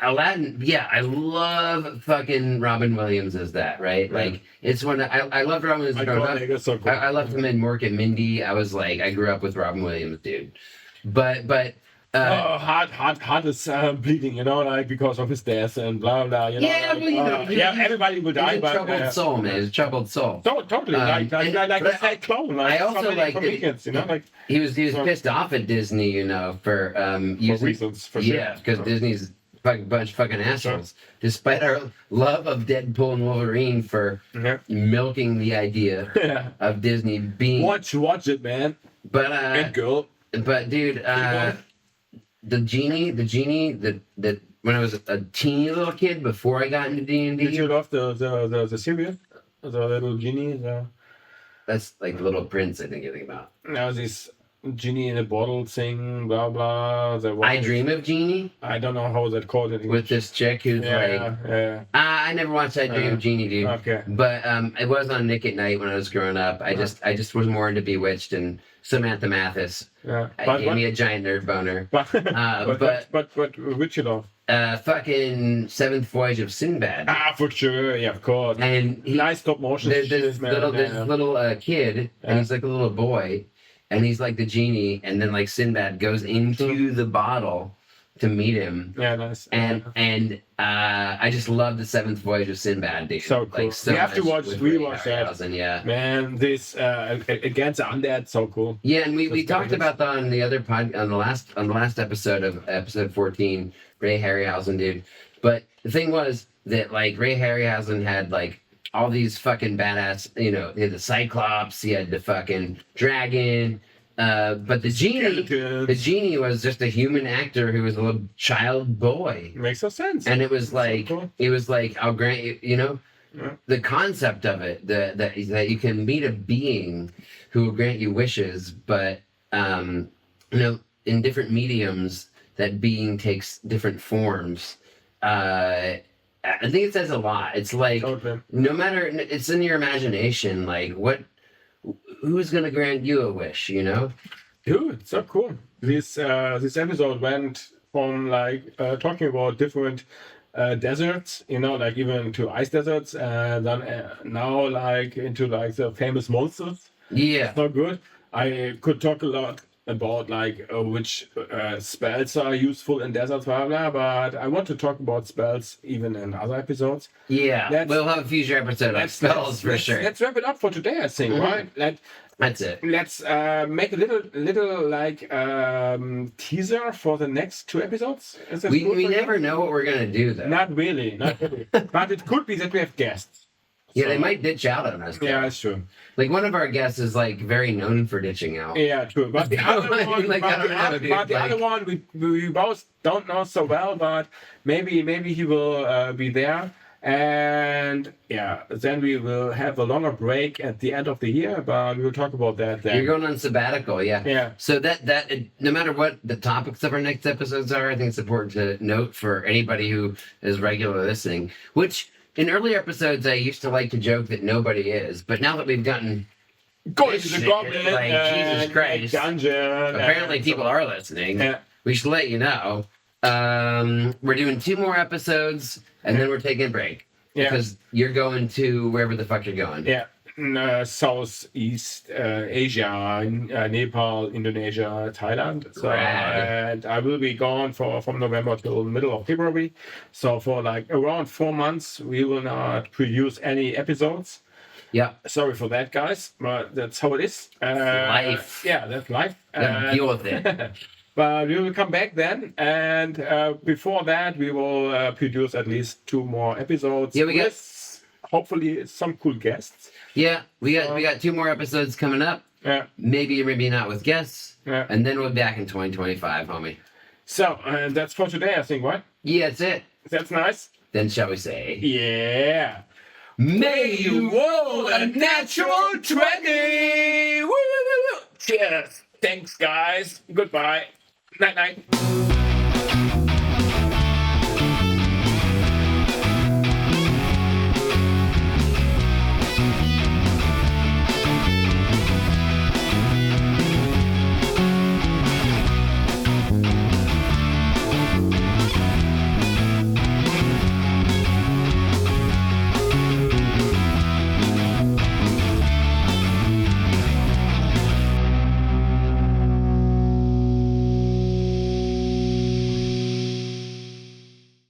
Aladdin, yeah, I love fucking Robin Williams as that, right? Like, it's one that I loved Robin Williams growing up. So cool. I loved him in Mork and Mindy. I was like, I grew up with Robin Williams, dude. But heart is bleeding, like because of his death and blah blah. Yeah, like, everybody will die. He's a troubled soul, man. He's a troubled soul. Totally, like a clone. Like, I also like weekends, like he was pissed off at Disney, for using reasons, for sure. Yeah, because Disney's a bunch of fucking assholes. Despite our love of Deadpool and Wolverine for milking the idea of Disney being watch it, man. But and girl. But dude, the genie that when I was a teeny little kid before I got into D&D. Did you love the series? The little genie? That's like Little Prince, I think you're thinking about. Now this genie in a bottle thing, blah blah. I Dream of Genie? I don't know how that called it. With this chick who's I never watched I Dream of Genie, dude. Okay. But it was on Nick at Night when I was growing up. I just was more into Bewitched and Samantha Mathis. Yeah. Gave me a giant nerd boner. But which you love? Fucking Seventh Voyage of Sinbad. For sure, yeah, of course. And nice stop motion. There's this little kid, and he's like a little boy, and he's like the genie, and then like Sinbad goes into the bottle to meet him. Yeah, nice. And I just love the Seventh Voyage of Sinbad, dude. So cool. Like, so you have to rewatch that. Yeah. Man, this against Undead, so cool. Yeah, and we talked about that on the other on the last episode of episode 14, Ray Harryhausen, dude. But the thing was that like Ray Harryhausen had like all these fucking badass, he had the Cyclops, he had the fucking dragon. But the genie was just a human actor who was a little child boy. Makes no sense. And it was like, so cool. I'll grant you, the concept of it, that you can meet a being who will grant you wishes, but in different mediums, that being takes different forms. I think it says a lot. It's like, no matter, it's in your imagination, like who's gonna grant you a wish, Dude, so cool. This episode went from like talking about different deserts, like even to ice deserts, and then now like into like the famous monsters. Yeah, so good. I could talk a lot about like which spells are useful in deserts, blah blah. But I want to talk about spells even in other episodes. Yeah, we'll have a future episode on spells for sure. Let's wrap it up for today, I think. Right? That's it. let's make a little like teaser for the next 2 episodes. Is that We good for you? never know what we're gonna do though. Not really, not really. But it could be that we have guests. Yeah, So- they might ditch out on us. Yeah, though. that's true. Like one of our guests is like very known for ditching out. Yeah, true. But the other I mean, one, like, I don't know, dude, but the like- other one, we both don't know so well. But maybe he will be there, and yeah, then we will have a longer break at the end of the year. But we will talk about that then. You're going on sabbatical, yeah. Yeah. So that no matter what the topics of our next episodes are, I think it's important to note for anybody who is regularly listening. Which in earlier episodes, I used to like to joke that nobody is, but now that we've gotten Going to the Shit, goblin, like, Jesus and Christ. dungeon. apparently and people so on. are listening, Yeah. we should let you know. We're doing 2 more episodes, and then we're taking a break Yeah. because you're going to wherever the fuck you're going. Yeah, Southeast Asia, Nepal, Indonesia, Thailand. So, Rad. and I will be gone from November till middle of February. So for like around 4 months, we will not produce any episodes. Yeah. Sorry for that, guys, but that's how it is. Life. Yeah, that's life. Gotta deal with it. But we will come back then, and before that, we will produce at least 2 more episodes. Yeah, we got- with hopefully some cool guests. Yeah, we got 2 more episodes coming up. Yeah. Maybe or maybe not with guests. Yeah. And then we'll be back in 2025, homie. So, that's for today, I think, right? Yeah, that's it. That's nice. Then shall we say, Yeah. may you roll a natural 20! Woo, woo, woo, woo. Cheers. Thanks, guys. Goodbye. Night, night.